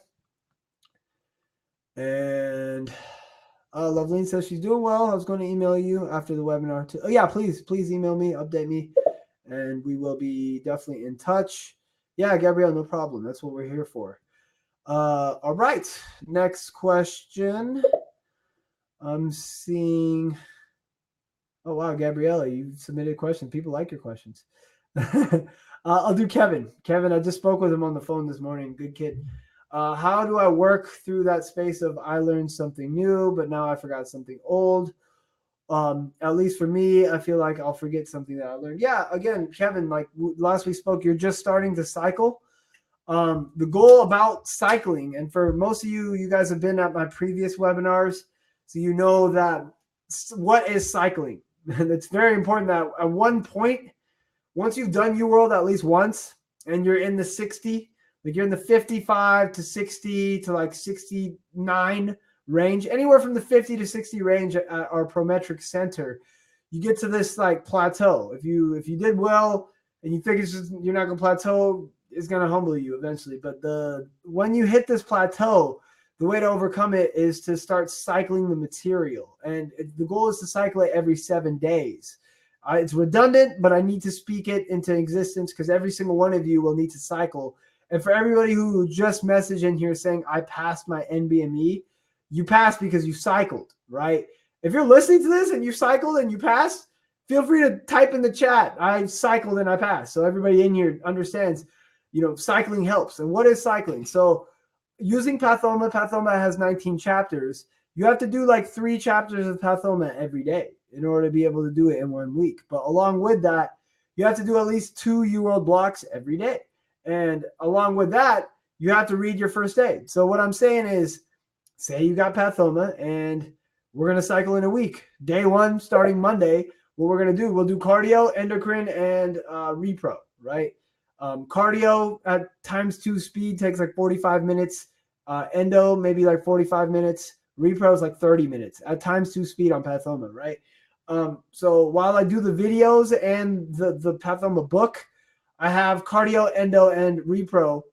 And Loveline says she's doing well. I was going to email you after the webinar too. Oh yeah, please email me, update me, and we will be definitely in touch. Yeah, Gabrielle, no problem. That's what we're here for. All right. Next question. I'm seeing. Oh wow, Gabriella, you submitted a question. People like your questions. I'll do Kevin. Kevin, I just spoke with him on the phone this morning. Good kid. How do I work through that space of I learned something new, but now I forgot something old? At least for me, I feel like I'll forget something that I learned. Yeah, again, Kevin, like last we spoke, you're just starting to cycle. The goal about cycling, and for most of you guys have been at my previous webinars, so you know that what is cycling. It's very important that at one point, once you've done UWorld at least once, and you're in the 60, like you're in the 55 to 60 to like 69 range, anywhere from the 50 to 60 range at our Prometric Center, you get to this like plateau. If you did well and you think you're not gonna plateau, it's gonna humble you eventually. But when you hit this plateau, the way to overcome it is to start cycling the material, and the goal is to cycle it every 7 days. It's redundant, but I need to speak it into existence because every single one of you will need to cycle. And for everybody who just messaged in here saying, I passed my NBME, you passed because you cycled, right? If you're listening to this and you cycled and you passed, feel free to type in the chat, I cycled and I passed. So everybody in here understands, cycling helps. And what is cycling? So using Pathoma has 19 chapters. You have to do like 3 chapters of Pathoma every day in order to be able to do it in 1 week. But along with that, you have to do at least 2 UWorld blocks every day. And along with that, you have to read your first aid. So what I'm saying is, say you got Pathoma and we're going to cycle in a week. Day 1, starting Monday, what we're going to do, we'll do cardio, endocrine, and repro, right? Cardio at ×2 speed takes like 45 minutes. Endo, maybe like 45 minutes. Repro is like 30 minutes at ×2 speed on Pathoma, right? So while I do the videos and the Pathoma book, I have cardio, endo, and repro.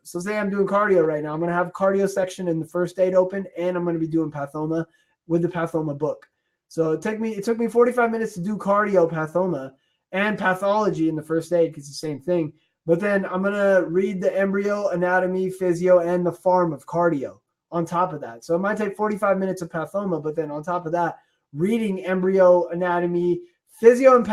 So say I'm doing cardio right now. I'm going to have cardio section in the first aid open, and I'm going to be doing Pathoma with the Pathoma book. So it took me 45 minutes to do cardio, Pathoma, and pathology in the first aid because it's the same thing. But then I'm going to read the embryo, anatomy, physio, and the pharm of cardio on top of that. So it might take 45 minutes of Pathoma, but then on top of that, reading embryo, anatomy, physio, and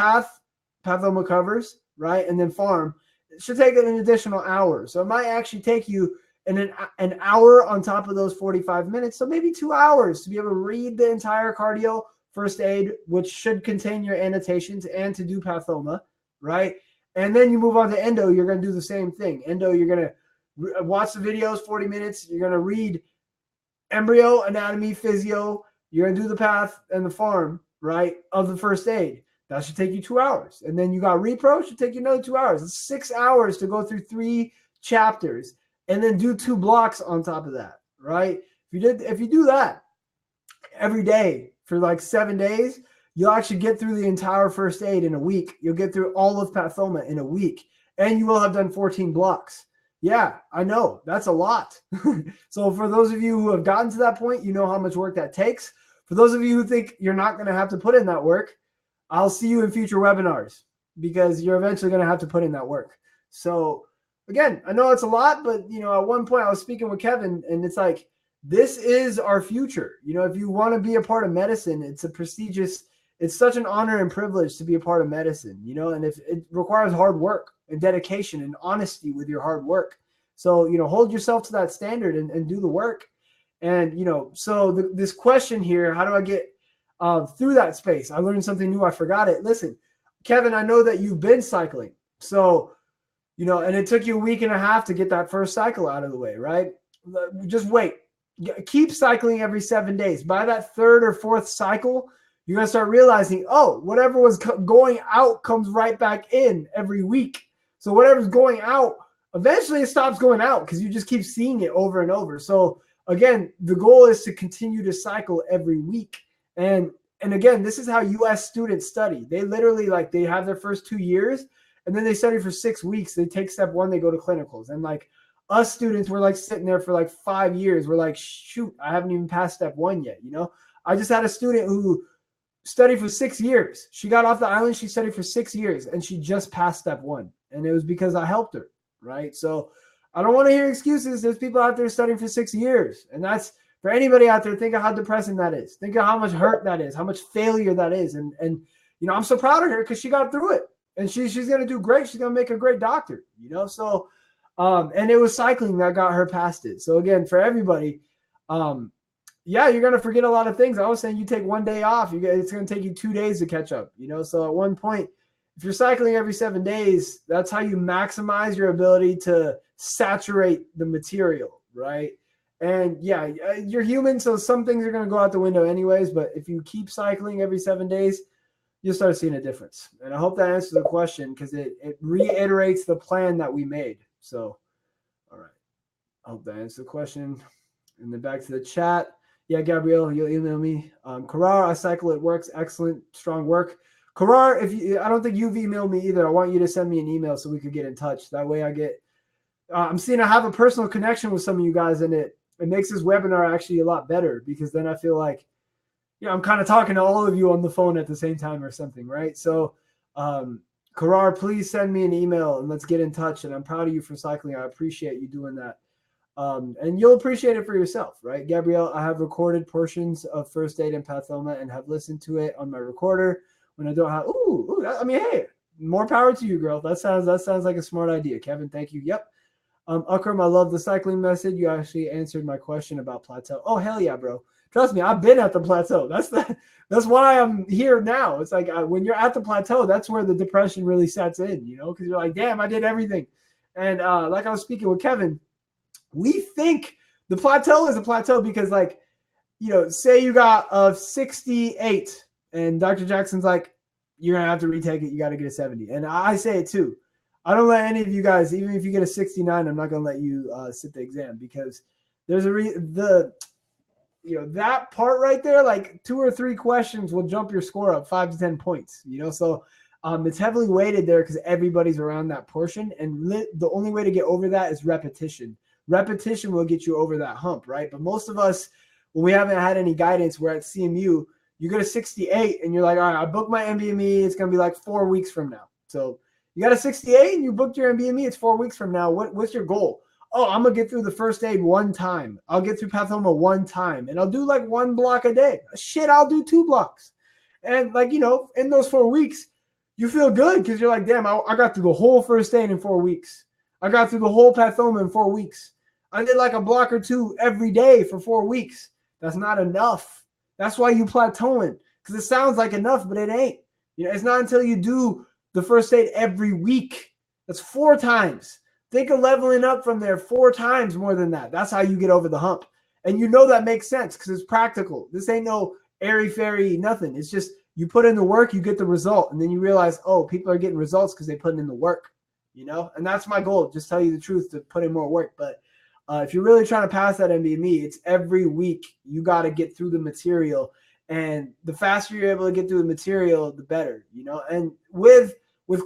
Pathoma covers, right? And then pharm. It should take an additional hour. So it might actually take you an hour on top of those 45 minutes. So maybe 2 hours to be able to read the entire cardio first aid, which should contain your annotations, and to do Pathoma, right? And then you move on to endo. You're going to do the same thing. Endo, you're going to watch the videos, 40 minutes. You're going to read embryo, anatomy, physio. You're going to do the path and the pharm, right, of the first aid. That should take you 2 hours. And then you got repro, should take you another 2 hours. It's 6 hours to go through 3 chapters and then do 2 blocks on top of that, right? If you do that every day for like 7 days, you'll actually get through the entire first aid in a week. You'll get through all of Pathoma in a week, and you will have done 14 blocks. Yeah, I know. That's a lot. So for those of you who have gotten to that point, you know how much work that takes. For those of you who think you're not going to have to put in that work, I'll see you in future webinars because you're eventually going to have to put in that work. So again, I know it's a lot, but at one point I was speaking with Kevin, and it's like, this is our future. If you want to be a part of medicine, it's it's such an honor and privilege to be a part of medicine, and if it requires hard work and dedication and honesty with your hard work. So, hold yourself to that standard and do the work. And, so this question here, how do I get through that space? I learned something new. I forgot it. Listen, Kevin, I know that you've been cycling. So, and it took you a week and a half to get that first cycle out of the way, right? Just wait. Keep cycling every 7 days. By that third or fourth cycle, you're going to start realizing, oh, whatever was going out comes right back in every week. So whatever's going out, eventually it stops going out because you just keep seeing it over and over. So again, the goal is to continue to cycle every week. And again, this is how US students study. They literally they have their first 2 years and then they study for 6 weeks. They take step 1, they go to clinicals. And us students, we're sitting there for 5 years. We're like, shoot, I haven't even passed step 1 yet. I just had a student who studied for 6 years. She got off the island. She studied for 6 years and she just passed step 1. And it was because I helped her. Right. So I don't want to hear excuses. There's people out there studying for 6 years. And that's for anybody out there. Think of how depressing that is. Think of how much hurt that is, how much failure that is. And I'm so proud of her because she got through it and she's going to do great. She's going to make a great doctor, so and it was cycling that got her past it. So again, for everybody, yeah, you're going to forget a lot of things. I was saying you take 1 day off, it's going to take you 2 days to catch up, So at one point, if you're cycling every 7 days, that's how you maximize your ability to saturate the material, right? And yeah, you're human, so some things are going to go out the window anyways, but if you keep cycling every 7 days, you'll start seeing a difference. And I hope that answers the question because it reiterates the plan that we made. So, all right. I hope that answers the question. And then back to the chat. Yeah, Gabrielle, you'll email me. Karar, I cycle, it works. Excellent, strong work. Karar, I don't think you've emailed me either. I want you to send me an email so we could get in touch. That way I'm seeing I have a personal connection with some of you guys, and it makes this webinar actually a lot better because then I feel like, I'm kind of talking to all of you on the phone at the same time or something, right? So, Karar, please send me an email and let's get in touch. And I'm proud of you for cycling. I appreciate you doing that. And you'll appreciate it for yourself, right? Gabrielle, I have recorded portions of first aid and pathoma and have listened to it on my recorder when I don't have, hey, more power to you, girl. That sounds like a smart idea. Kevin, thank you. Yep. Akram, I love the cycling message. You actually answered my question about plateau. Oh, hell yeah, bro. Trust me, I've been at the plateau. That's why I'm here now. It's like when you're at the plateau, that's where the depression really sets in, because you're like, damn, I did everything. And like I was speaking with Kevin, we think the plateau is a plateau because say you got a 68 and Dr. Jackson's like, you're going to have to retake it. You got to get a 70. And I say it too. I don't let any of you guys, even if you get a 69, I'm not going to let you sit the exam because there's that part right there, 2 or 3 questions will jump your score up 5 to 10 points, so it's heavily weighted there because everybody's around that portion. And the only way to get over that is repetition. Repetition will get you over that hump, right? But most of us, when we haven't had any guidance, we're at CMU, you get a 68 and you're like, all right, I booked my NBME. It's going to be 4 weeks from now. So you got a 68 and you booked your NBME. It's 4 weeks from now. What's your goal? Oh, I'm going to get through the first aid 1 time. I'll get through pathoma 1 time. And I'll do 1 block a day. Shit, I'll do 2 blocks. And in those 4 weeks, you feel good because you're like, damn, I got through the whole first aid in 4 weeks. I got through the whole pathoma in 4 weeks. I did a block or 2 every day for 4 weeks. That's not enough. That's why you plateauing because it sounds like enough, but it ain't. It's not until you do the first aid every week. That's 4 times. Think of leveling up from there 4 times more than that. That's how you get over the hump. And that makes sense because it's practical. This ain't no airy-fairy nothing. It's just you put in the work, you get the result. And then you realize, oh, people are getting results because they put in the work, And that's my goal, just tell you the truth, to put in more work. But if you're really trying to pass that NBME, it's every week you got to get through the material. And the faster you're able to get through the material, the better, And with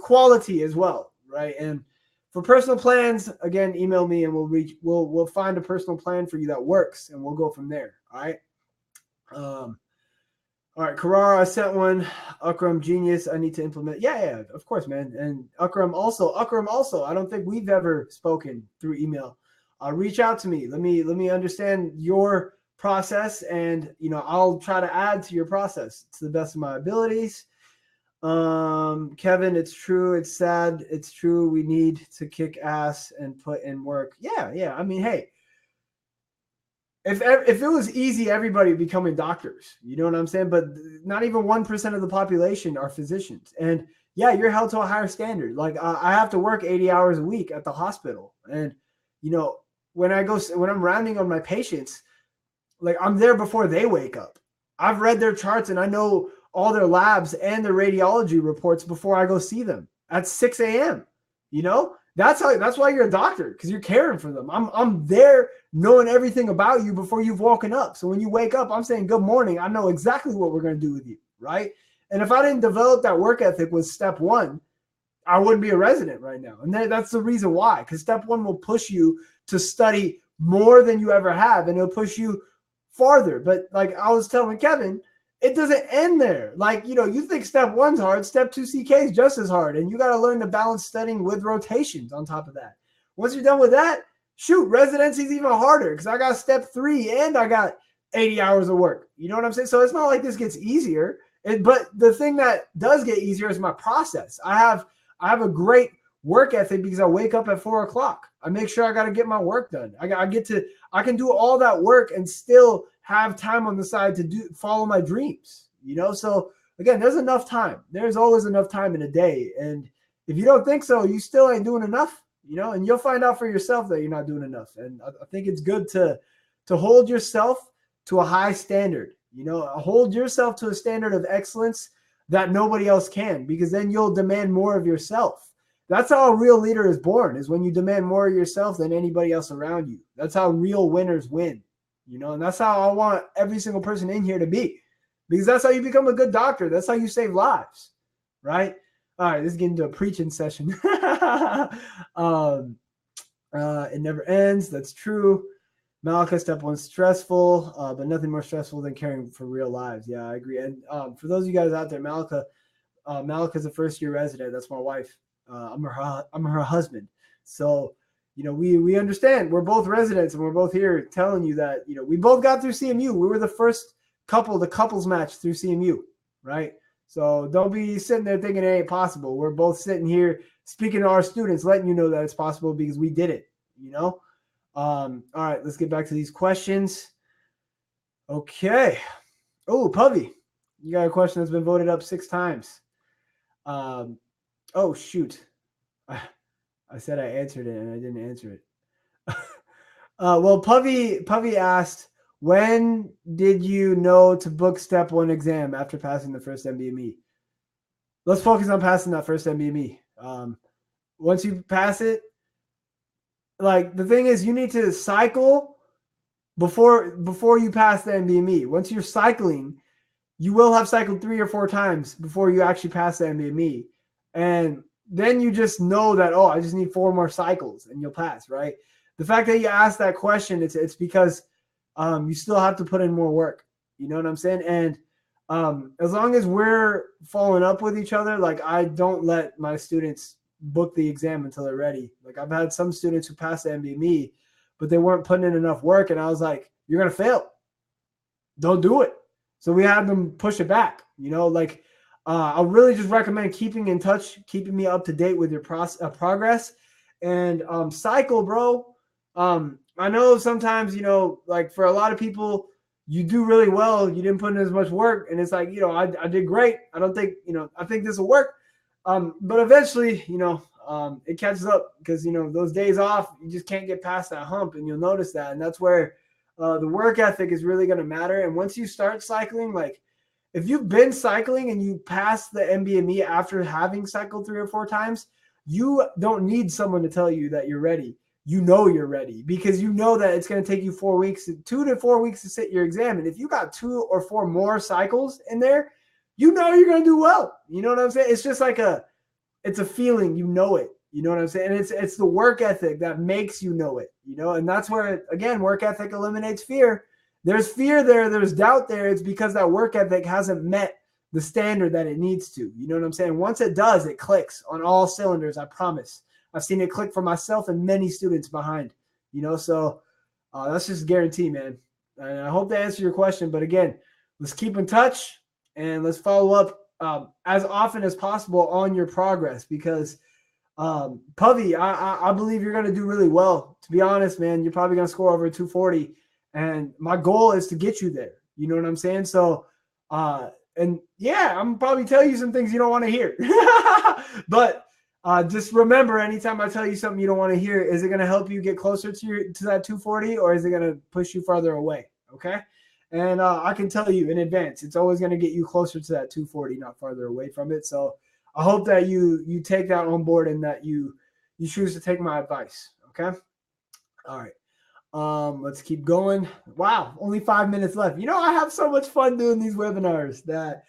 quality as well, right? And for personal plans, again, email me and we'll find a personal plan for you that works and we'll go from there. All right. All right, Carrara, I sent one. Akram, genius. I need to implement. Yeah, of course, man. And Akram also. I don't think we've ever spoken through email. Reach out to me. Let me understand your process, and I'll try to add to your process to the best of my abilities. Kevin, it's true. It's sad. It's true. We need to kick ass and put in work. Yeah. I mean, hey. If it was easy, everybody would be becoming doctors. You know what I'm saying? But not even 1% of the population are physicians. And yeah, you're held to a higher standard. Like I have to work 80 hours a week at the hospital. And, when I'm rounding on my patients, like I'm there before they wake up. I've read their charts and I know all their labs and their radiology reports before I go see them at 6 a.m. That's why you're a doctor, because you're caring for them. I'm there knowing everything about you before you've woken up. So when you wake up, I'm saying good morning. I know exactly what we're going to do with you, right? And if I didn't develop that work ethic with step one, I wouldn't be a resident right now. And that's the reason why, because step one will push you to study more than you ever have, and it'll push you farther. But like I was telling Kevin, it doesn't end there. Like, you think step one's hard, step 2 CK is just as hard. And you got to learn to balance studying with rotations on top of that. Once you're done with that, shoot, residency's even harder because I got step 3 and I got 80 hours of work. You know what I'm saying? So it's not like this gets easier. But the thing that does get easier is my process. I have a great work ethic because I wake up at 4 o'clock. I make sure I got to get my work done. I can do all that work and still have time on the side to follow my dreams, So again, there's enough time. There's always enough time in a day. And if you don't think so, you still ain't doing enough, and you'll find out for yourself that you're not doing enough. And I think it's good to hold yourself to a high standard, hold yourself to a standard of excellence that nobody else can, because then you'll demand more of yourself. That's how a real leader is born, is when you demand more of yourself than anybody else around you. That's how real winners win. And that's how I want every single person in here to be, because that's how you become a good doctor. That's how you save lives, right? All right, this is getting into a preaching session. It never ends. That's true. Malika, step one, stressful, but nothing more stressful than caring for real lives. Yeah, I agree. And for those of you guys out there, Malika's a first-year resident. That's my wife. I'm her husband. So, we understand. We're both residents, and we're both here telling you that, we both got through CMU. We were the first couple, the couples match through CMU, right? So don't be sitting there thinking it ain't possible. We're both sitting here speaking to our students, letting you know that it's possible because we did it, All right, let's get back to these questions. Okay. Oh, Pubby, you got a question that's been voted up 6 times. Oh, shoot. I said I answered it and I didn't answer it. Well, Puvy asked, when did you know to book step 1 exam after passing the first NBME? Let's focus on passing that first NBME. Once you pass it, like the thing is, you need to cycle before you pass the NBME. Once you're cycling, you will have cycled 3 or 4 times before you actually pass the NBME. And then you just know that, I just need 4 more cycles and you'll pass, right? The fact that you asked that question, it's because you still have to put in more work. You know what I'm saying? And as long as we're following up with each other, like I don't let my students book the exam until they're ready. Like I've had some students who passed the NBME, but they weren't putting in enough work. And I was like, you're going to fail. Don't do it. So we had them push it back, I really just recommend keeping in touch, keeping me up to date with your progress, and cycle, bro. I know sometimes, like for a lot of people, you do really well. You didn't put in as much work, and it's like, I did great. I don't think, I think this will work. But eventually, it catches up because, those days off, you just can't get past that hump, and you'll notice that. And that's where the work ethic is really going to matter. And once you start cycling, like, if you've been cycling and you pass the NBME after having cycled 3 or 4 times, you don't need someone to tell you that you're ready. You're ready because you know that it's going to take you 4 weeks, 2 to 4 weeks to sit your exam. And if you got 2 or 4 more cycles in there, you're going to do well. You know what I'm saying? It's just like it's a feeling, it. You know what I'm saying? And it's the work ethic that makes you know it, and that's where, again, work ethic eliminates fear. there's fear there, there's doubt there. It's because that work ethic hasn't met the standard that it needs to. You know what I'm saying? Once it does, it clicks on all cylinders, I promise. I've seen it click for myself and many students behind, you know, so that's just a guarantee, man. And I hope that answered your question. But again, let's keep in touch and let's follow up as often as possible on your progress, because Puvy, I believe you're going to do really well. To be honest, man, you're probably going to score over 240. And my goal is to get you there. You know what I'm saying? So, and yeah, I'm probably telling you some things you don't want to hear. But just remember, anytime I tell you something you don't want to hear, is it going to help you get closer to that 240, or is it going to push you farther away? Okay. And I can tell you in advance, it's always going to get you closer to that 240, not farther away from it. So I hope that you take that on board and that you choose to take my advice. Okay. All right. Let's keep going. Wow, only 5 minutes left. You know, I have so much fun doing these webinars that,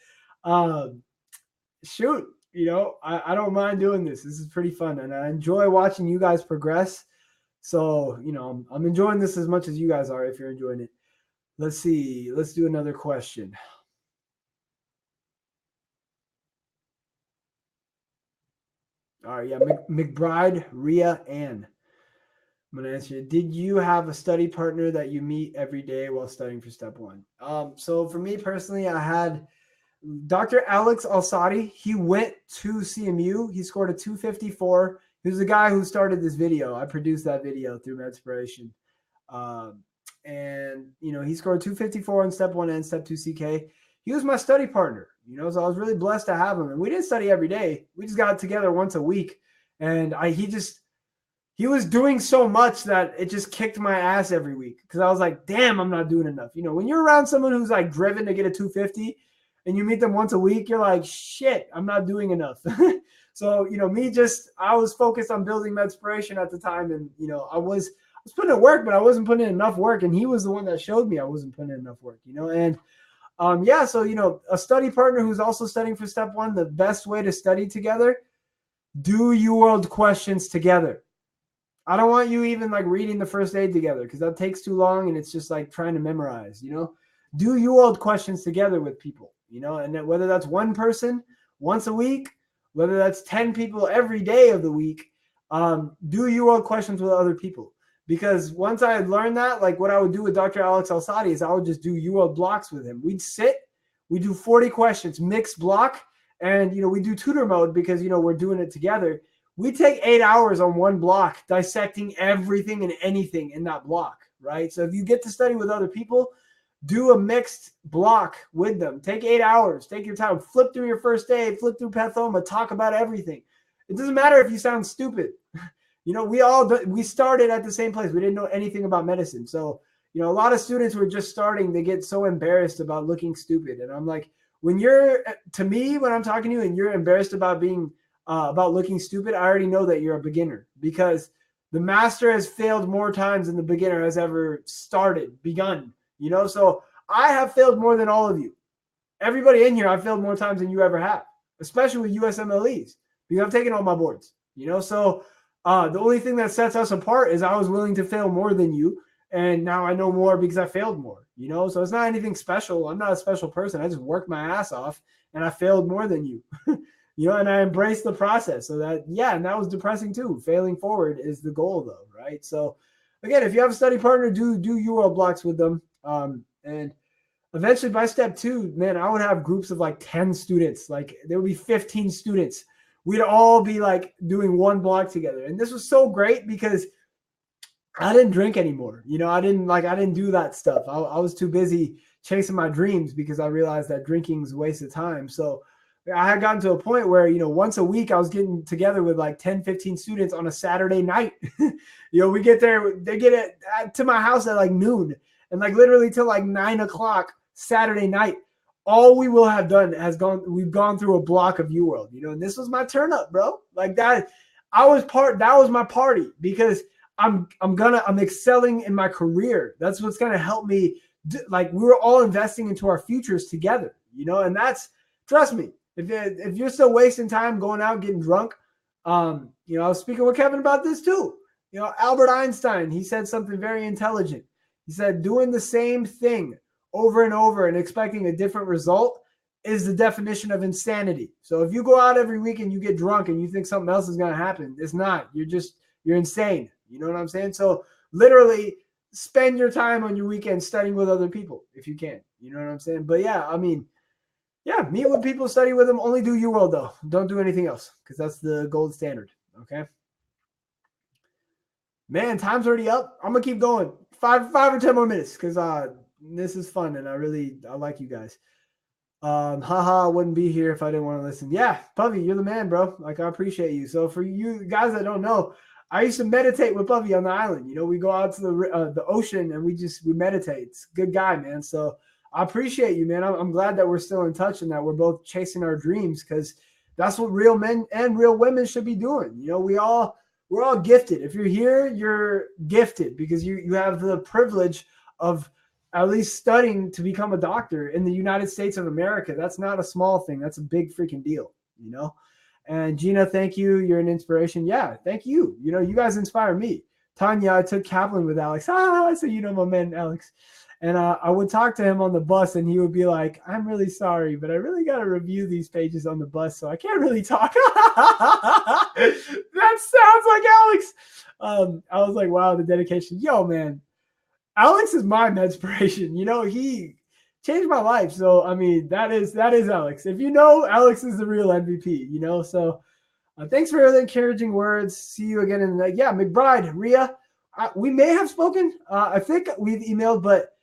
shoot, you know, I don't mind doing this. This is pretty fun, and I enjoy watching you guys progress. So, you know, I'm enjoying this as much as you guys are if you're enjoying it. Let's see. Let's do another question. All right, yeah, McBride, Rhea, Ann. I'm going to answer you. Did you have a study partner that you meet every day while studying for step one? So for me personally, I had Dr. Alex Alsati. He went to CMU. He scored a 254. He was the guy who started this video. I produced that video through Medspiration. And, you know, he scored 254 in step one and step two CK. He was my study partner, you know, so I was really blessed to have him. And we didn't study every day. We just got together once a week. And he was doing so much that it just kicked my ass every week, because I was like, damn, I'm not doing enough. You know, when you're around someone who's like driven to get a 250 and you meet them once a week, you're like, shit, I'm not doing enough. So, you know, I was focused on building Medspiration at the time. And, you know, I was putting in work, but I wasn't putting in enough work. And he was the one that showed me I wasn't putting in enough work, you know? And yeah, so, you know, a study partner who's also studying for step one, the best way to study together, do UWorld questions together. I don't want you even like reading the first aid together, because that takes too long and it's just like trying to memorize, you know. Do UWorld questions together with people, you know, and whether that's one person once a week, whether that's 10 people every day of the week, do UWorld questions with other people. Because once I had learned that, like what I would do with Dr. Alex Alsati is I would just do UWorld blocks with him. We'd sit, we do 40 questions, mixed block, and, you know, we do tutor mode because, you know, we're doing it together. We take 8 hours on one block, dissecting everything and anything in that block, right? So if you get to study with other people, do a mixed block with them. Take 8 hours. Take your time. Flip through your first aid, flip through pathoma, talk about everything. It doesn't matter if you sound stupid. You know, we started at the same place. We didn't know anything about medicine. So, you know, a lot of students who are just starting, they get so embarrassed about looking stupid. And I'm like, when I'm talking to you and you're embarrassed about about looking stupid, I already know that you're a beginner, because the master has failed more times than the beginner has ever begun, you know? So I have failed more than all of you. Everybody in here, I've failed more times than you ever have, especially with USMLEs, because I've taken all my boards, you know? So the only thing that sets us apart is I was willing to fail more than you. And now I know more because I failed more, you know? So it's not anything special. I'm not a special person. I just worked my ass off and I failed more than you. You know, and I embraced the process. So that, yeah, and that was depressing too. Failing forward is the goal though, right? So again, if you have a study partner, do UWorld blocks with them. And eventually by step two, man, I would have groups of like 10 students. Like there would be 15 students. We'd all be like doing one block together. And this was so great because I didn't drink anymore. You know, I didn't do that stuff. I was too busy chasing my dreams because I realized that drinking is a waste of time. So I had gotten to a point where, you know, once a week I was getting together with like 10, 15 students on a Saturday night. You know, we get there, they get it to my house at like noon, and like literally till like 9 o'clock Saturday night. All we will have done we've gone through a block of UWorld, you know, and this was my turn up, bro. Like that was my party, because I'm excelling in my career. That's what's going to help me. Like we were all investing into our futures together, you know, and trust me, if you're still wasting time going out getting drunk, you know, I was speaking with Kevin about this too. You know, Albert Einstein, he said something very intelligent. He said doing the same thing over and over and expecting a different result is the definition of insanity. So if you go out every week and you get drunk and you think something else is going to happen, it's not. You're insane. You know what I'm saying? So literally spend your time on your weekend studying with other people if you can. You know what I'm saying? But yeah, I mean, yeah, meet with people, study with them. Only do UWorld though. Don't do anything else because that's the gold standard. Okay. Man, time's already up. I'm gonna keep going. Five or 10 more minutes because this is fun and I like you guys. Haha, I wouldn't be here if I didn't want to listen. Yeah, Puffy, you're the man, bro. Like, I appreciate you. So for you guys that don't know, I used to meditate with Puffy on the island. You know, we go out to the ocean and we meditate. It's a good guy, man. So I appreciate you, man. I'm glad that we're still in touch and that we're both chasing our dreams because that's what real men and real women should be doing. You know, we're all gifted. If you're here, you're gifted because you have the privilege of at least studying to become a doctor in the United States of America. That's not a small thing. That's a big freaking deal, you know? And Gina, thank you. You're an inspiration. Yeah, thank you. You know, you guys inspire me. Tonya, I took Kaplan with Alex. So you know my man, Alex. And I would talk to him on the bus and he would be like, I'm really sorry, but I really got to review these pages on the bus, so I can't really talk. That sounds like Alex. I was like, wow, the dedication. Yo, man. Alex is my inspiration. You know, he changed my life. So, I mean, that is Alex. If you know, Alex is the real MVP, you know? So thanks for the encouraging words. See you again in the night. Yeah, McBride, Rhea, we may have spoken. I think we've emailed, but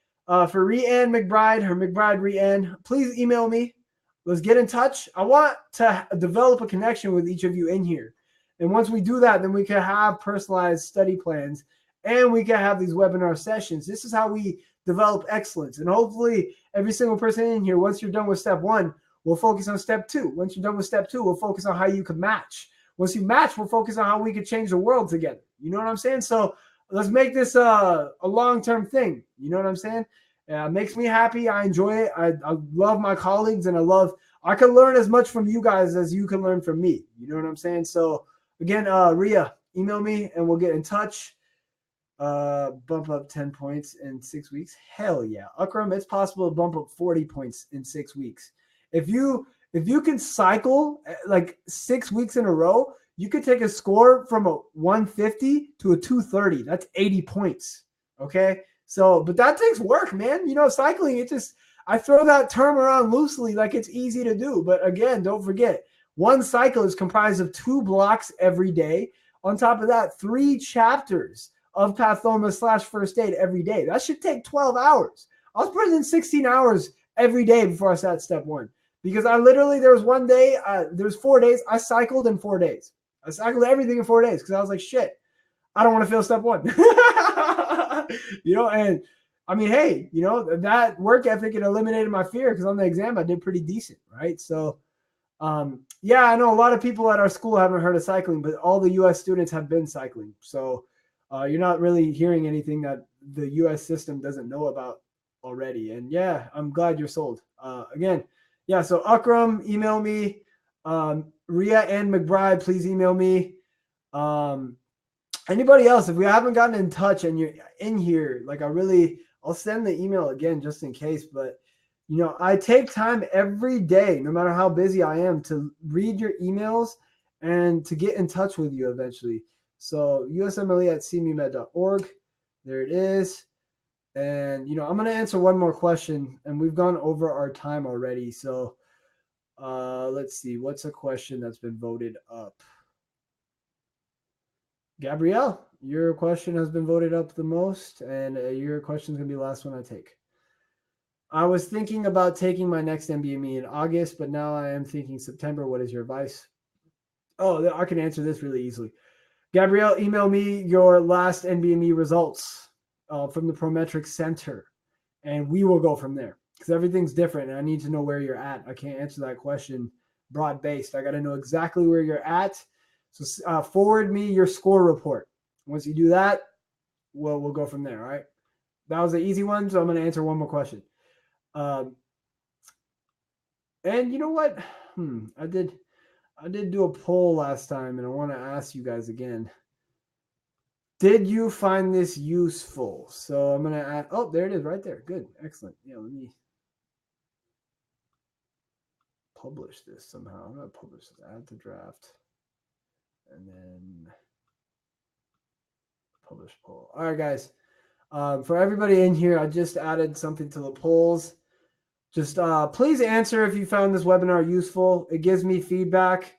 for Rhiann McBride or McBride Rhiann, please email me. Let's get in touch. I want to develop a connection with each of you in here. And once we do that, then we can have personalized study plans and we can have these webinar sessions. This is how we develop excellence. And hopefully every single person in here, once you're done with step 1, we'll focus on step 2. Once you're done with step 2, we'll focus on how you can match. Once you match, we'll focus on how we can change the world together. You know what I'm saying? So let's make this a long-term thing. You know what I'm saying? It makes me happy. I enjoy it. I love my colleagues and I can learn as much from you guys as you can learn from me. You know what I'm saying? So again, Rhea, email me and we'll get in touch. Bump up 10 points in 6 weeks. Hell yeah. Akram, it's possible to bump up 40 points in 6 weeks. If you can cycle like 6 weeks in a row, you could take a score from a 150 to a 230. That's 80 points. Okay. So, but that takes work, man. You know, cycling, I throw that term around loosely like it's easy to do. But again, don't forget, one cycle is comprised of 2 blocks every day. On top of that, 3 chapters of pathoma/first aid every day. That should take 12 hours. I was putting in 16 hours every day before I sat step 1 because there was one day, there's 4 days. I cycled in 4 days. I cycled everything in 4 days because I was like, shit, I don't want to fail step 1. You know, and I mean, hey, you know, that work ethic, it eliminated my fear because on the exam, I did pretty decent, right? So, yeah, I know a lot of people at our school haven't heard of cycling, but all the U.S. students have been cycling. So you're not really hearing anything that the U.S. system doesn't know about already. And yeah, I'm glad you're sold. Again, yeah, so Akram, email me. Rhea and McBride, please email me. Anybody else, if we haven't gotten in touch and you're in here, like I'll send the email again just in case. But, you know, I take time every day, no matter how busy I am, to read your emails and to get in touch with you eventually. So USMLE@cmumed.org. There it is. And, you know, I'm going to answer one more question, and we've gone over our time already. So let's see. What's a question that's been voted up? Gabrielle, your question has been voted up the most, and your question is going to be the last one I take. I was thinking about taking my next NBME in August, but now I am thinking September. What is your advice? Oh, I can answer this really easily. Gabrielle, email me your last NBME results from the Prometric Center, and we will go from there because everything's different, and I need to know where you're at. I can't answer that question broad-based. I got to know exactly where you're at. So forward me your score report. Once you do that, we'll go from there. All right. That was an easy one. So I'm going to answer one more question. And you know what? I did do a poll last time and I want to ask you guys again. Did you find this useful? So I'm going to add, oh, there it is right there. Good. Excellent. Yeah, let me publish this somehow. I'm going to publish this, add to draft, and then publish poll. All right, guys. For everybody in here, I just added something to the polls. Just please answer if you found this webinar useful. It gives me feedback.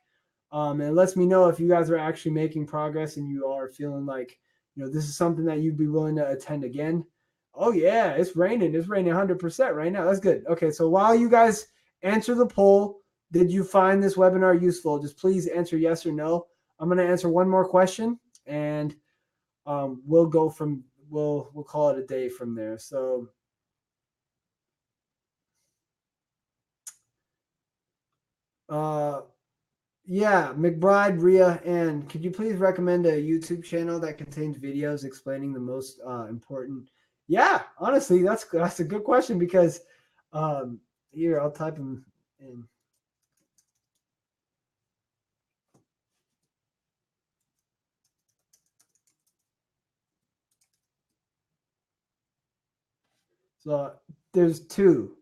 And it lets me know if you guys are actually making progress and you are feeling like, this is something that you'd be willing to attend again. Oh, yeah, it's raining. It's raining 100% right now. That's good. Okay, so while you guys answer the poll, did you find this webinar useful? Just please answer yes or no. I'm going to answer one more question, and we'll call it a day from there. So yeah, McBride, Rhea, and could you please recommend a YouTube channel that contains videos explaining the most important? Yeah, honestly, that's a good question because here I'll type them in. So there's two.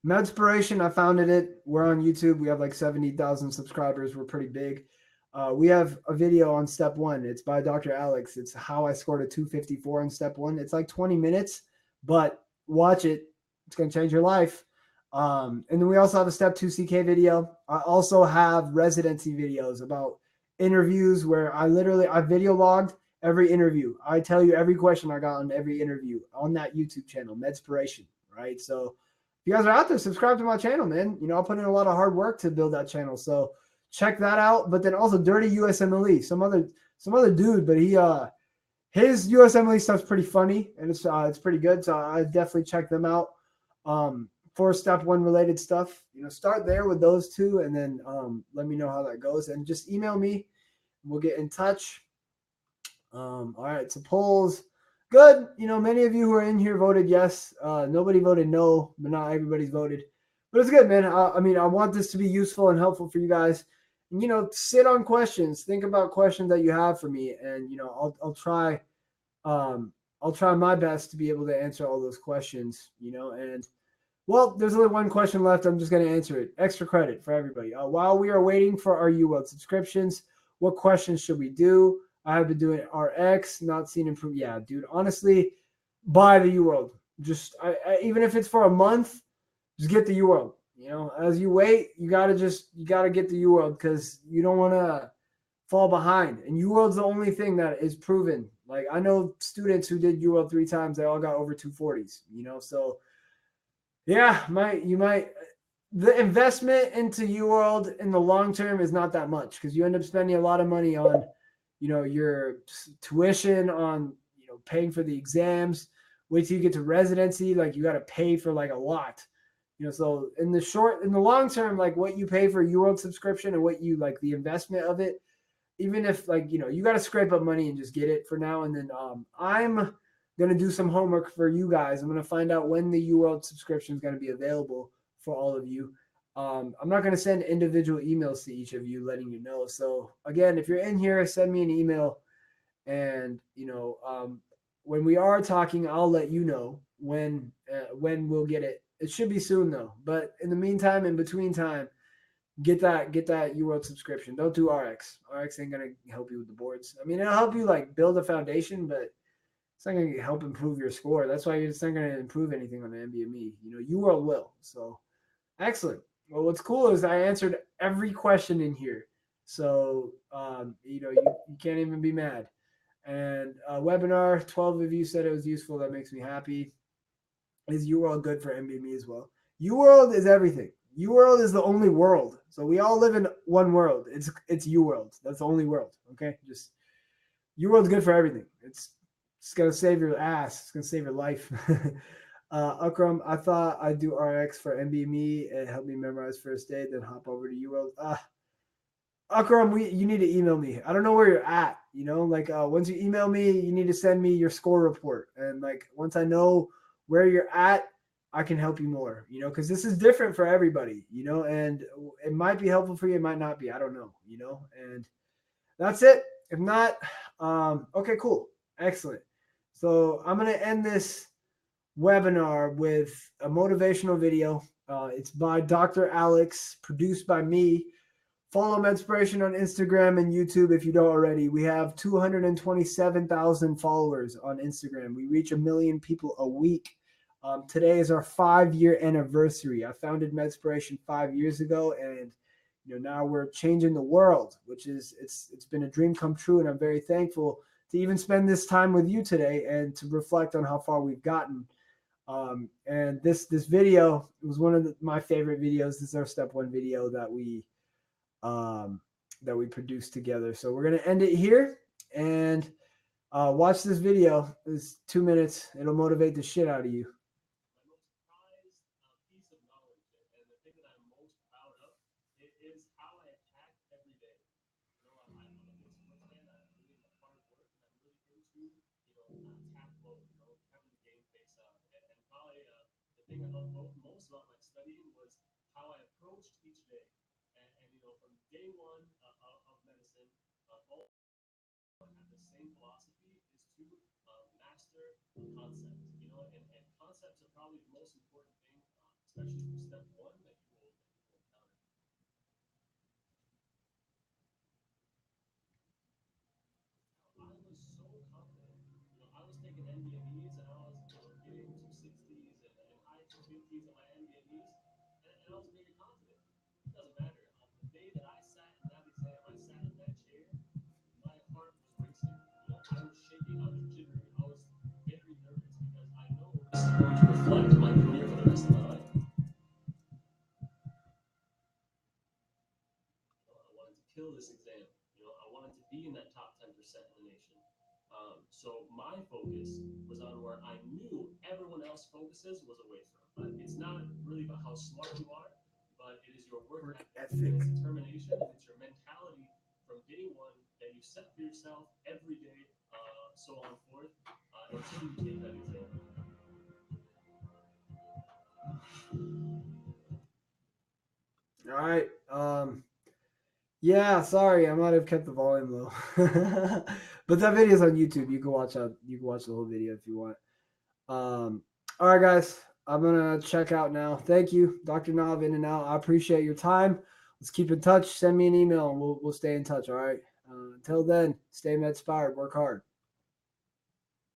Medspiration, I founded it. We're on YouTube. We have like 70,000 subscribers. We're pretty big. We have a video on step one. It's by Dr. Alex. It's how I scored a 254 on step one. It's like 20 minutes, but watch it. It's going to change your life. And then we also have a step 2 CK video. I also have residency videos about interviews where I video logged every interview. I tell you every question I got on every interview on that YouTube channel, Medspiration, right? So if you guys are out there, subscribe to my channel, man. I'll put in a lot of hard work to build that channel. So check that out. But then also Dirty USMLE, some other dude, but his USMLE stuff's pretty funny and it's pretty good. So I definitely check them out. For step one related stuff, start there with those two, and then let me know how that goes, and just email me. We'll get in touch. All right, so polls, good. Many of you who are in here voted yes. Nobody voted no, but not everybody's voted. But it's good, man. I want this to be useful and helpful for you guys. And, sit on questions. Think about questions that you have for me, and I'll try. I'll try my best to be able to answer all those questions. And well, there's only one question left. I'm just going to answer it. Extra credit for everybody. While we are waiting for our UWorld subscriptions, what questions should we do? I have been doing RX, not seen improvement. Yeah, dude, honestly, buy the UWorld. Just even if it's for a month, just get the UWorld. As you wait, you gotta get the UWorld because you don't want to fall behind. And UWorld's the only thing that is proven. Like I know students who did UWorld 3 times, they all got over 240s. So yeah, the investment into UWorld in the long term is not that much because you end up spending a lot of money on your tuition, on paying for the exams. Wait till you get to residency, like you got to pay for like a lot. So in the long term, like what you pay for a UWorld subscription and what you like the investment of it, even if like you got to scrape up money and just get it for now. And then I'm gonna do some homework for you guys. I'm gonna find out when the UWorld subscription is gonna be available for all of you. I'm not going to send individual emails to each of you letting you know. So again, if you're in here, send me an email, and when we are talking, I'll let you know when we'll get it. It should be soon though. But in the meantime, in between time, get that UWorld subscription. Don't do RX. RX ain't gonna help you with the boards. I mean, it'll help you like build a foundation, but it's not gonna help improve your score. That's why it's not gonna improve anything on the NBME. UWorld will. So excellent. Well, what's cool is I answered every question in here. So, you can't even be mad. And webinar, 12 of you said it was useful. That makes me happy. Is UWorld good for NBME as well? UWorld is everything. UWorld is the only world. So we all live in one world. It's UWorld. That's the only world. Okay. Just UWorld's good for everything. It's going to save your ass. It's going to save your life. Akram, I thought I'd do RX for NBME and help me memorize first aid, then hop over to UWorld. Akram, you need to email me. I don't know where you're at. Once you email me, you need to send me your score report. And once I know where you're at, I can help you more, because this is different for everybody, and it might be helpful for you. It might not be. I don't know, and that's it. If not, Okay, cool. Excellent. So I'm going to end this webinar with a motivational video. It's by Dr. Alex, produced by me. Follow Medspiration on Instagram and YouTube if you don't already. We have 227,000 followers on Instagram. We reach 1 million people a week. Today is our 5-year anniversary. I founded Medspiration 5 years ago, and now we're changing the world, which is it's been a dream come true, and I'm very thankful to even spend this time with you today and to reflect on how far we've gotten. And this video was one of my favorite videos. This is our step 1 video that we produced together. So we're gonna end it here, and watch this video. It's 2 minutes. It'll motivate the shit out of you. My most prized piece of knowledge and the thing that I'm most proud of is how I attack every day. I'm a good sportsman. I believe in hard work, and I'm really into attack mode. Having the game face up, and probably the thing I loved most about my studying was how I approached each day. And from day one of medicine, all have the same philosophy is to master a concept. And concepts are probably the most important thing, especially for step 1 that you will encounter. I was so confident. I was taking NBMEs, and I was getting 260s and high 250s on my NBMEs, and I was very confident. It doesn't matter. The day that I sat in that exam, I sat in that chair, my heart was racing. I was shaking, I was jittery, I was very nervous because I know this is going to reflect my career for the rest of my life. I wanted to kill this exam. I wanted to be in that top 10% in the nation. So my focus was on where I knew everyone else focuses was away from. It's not really about how smart you are, but it is your work ethic. It's determination, and it's your mentality from day one that you set for yourself every day, so on forth, until you take that exam. All right. Yeah, sorry, I might have kept the volume low. But that video's on YouTube. You can watch the whole video if you want. All right, guys. I'm gonna check out now. Thank you, Dr. Nav, in and out. I appreciate your time. Let's keep in touch. Send me an email and we'll stay in touch. All right. Until then, stay med-inspired. Work hard.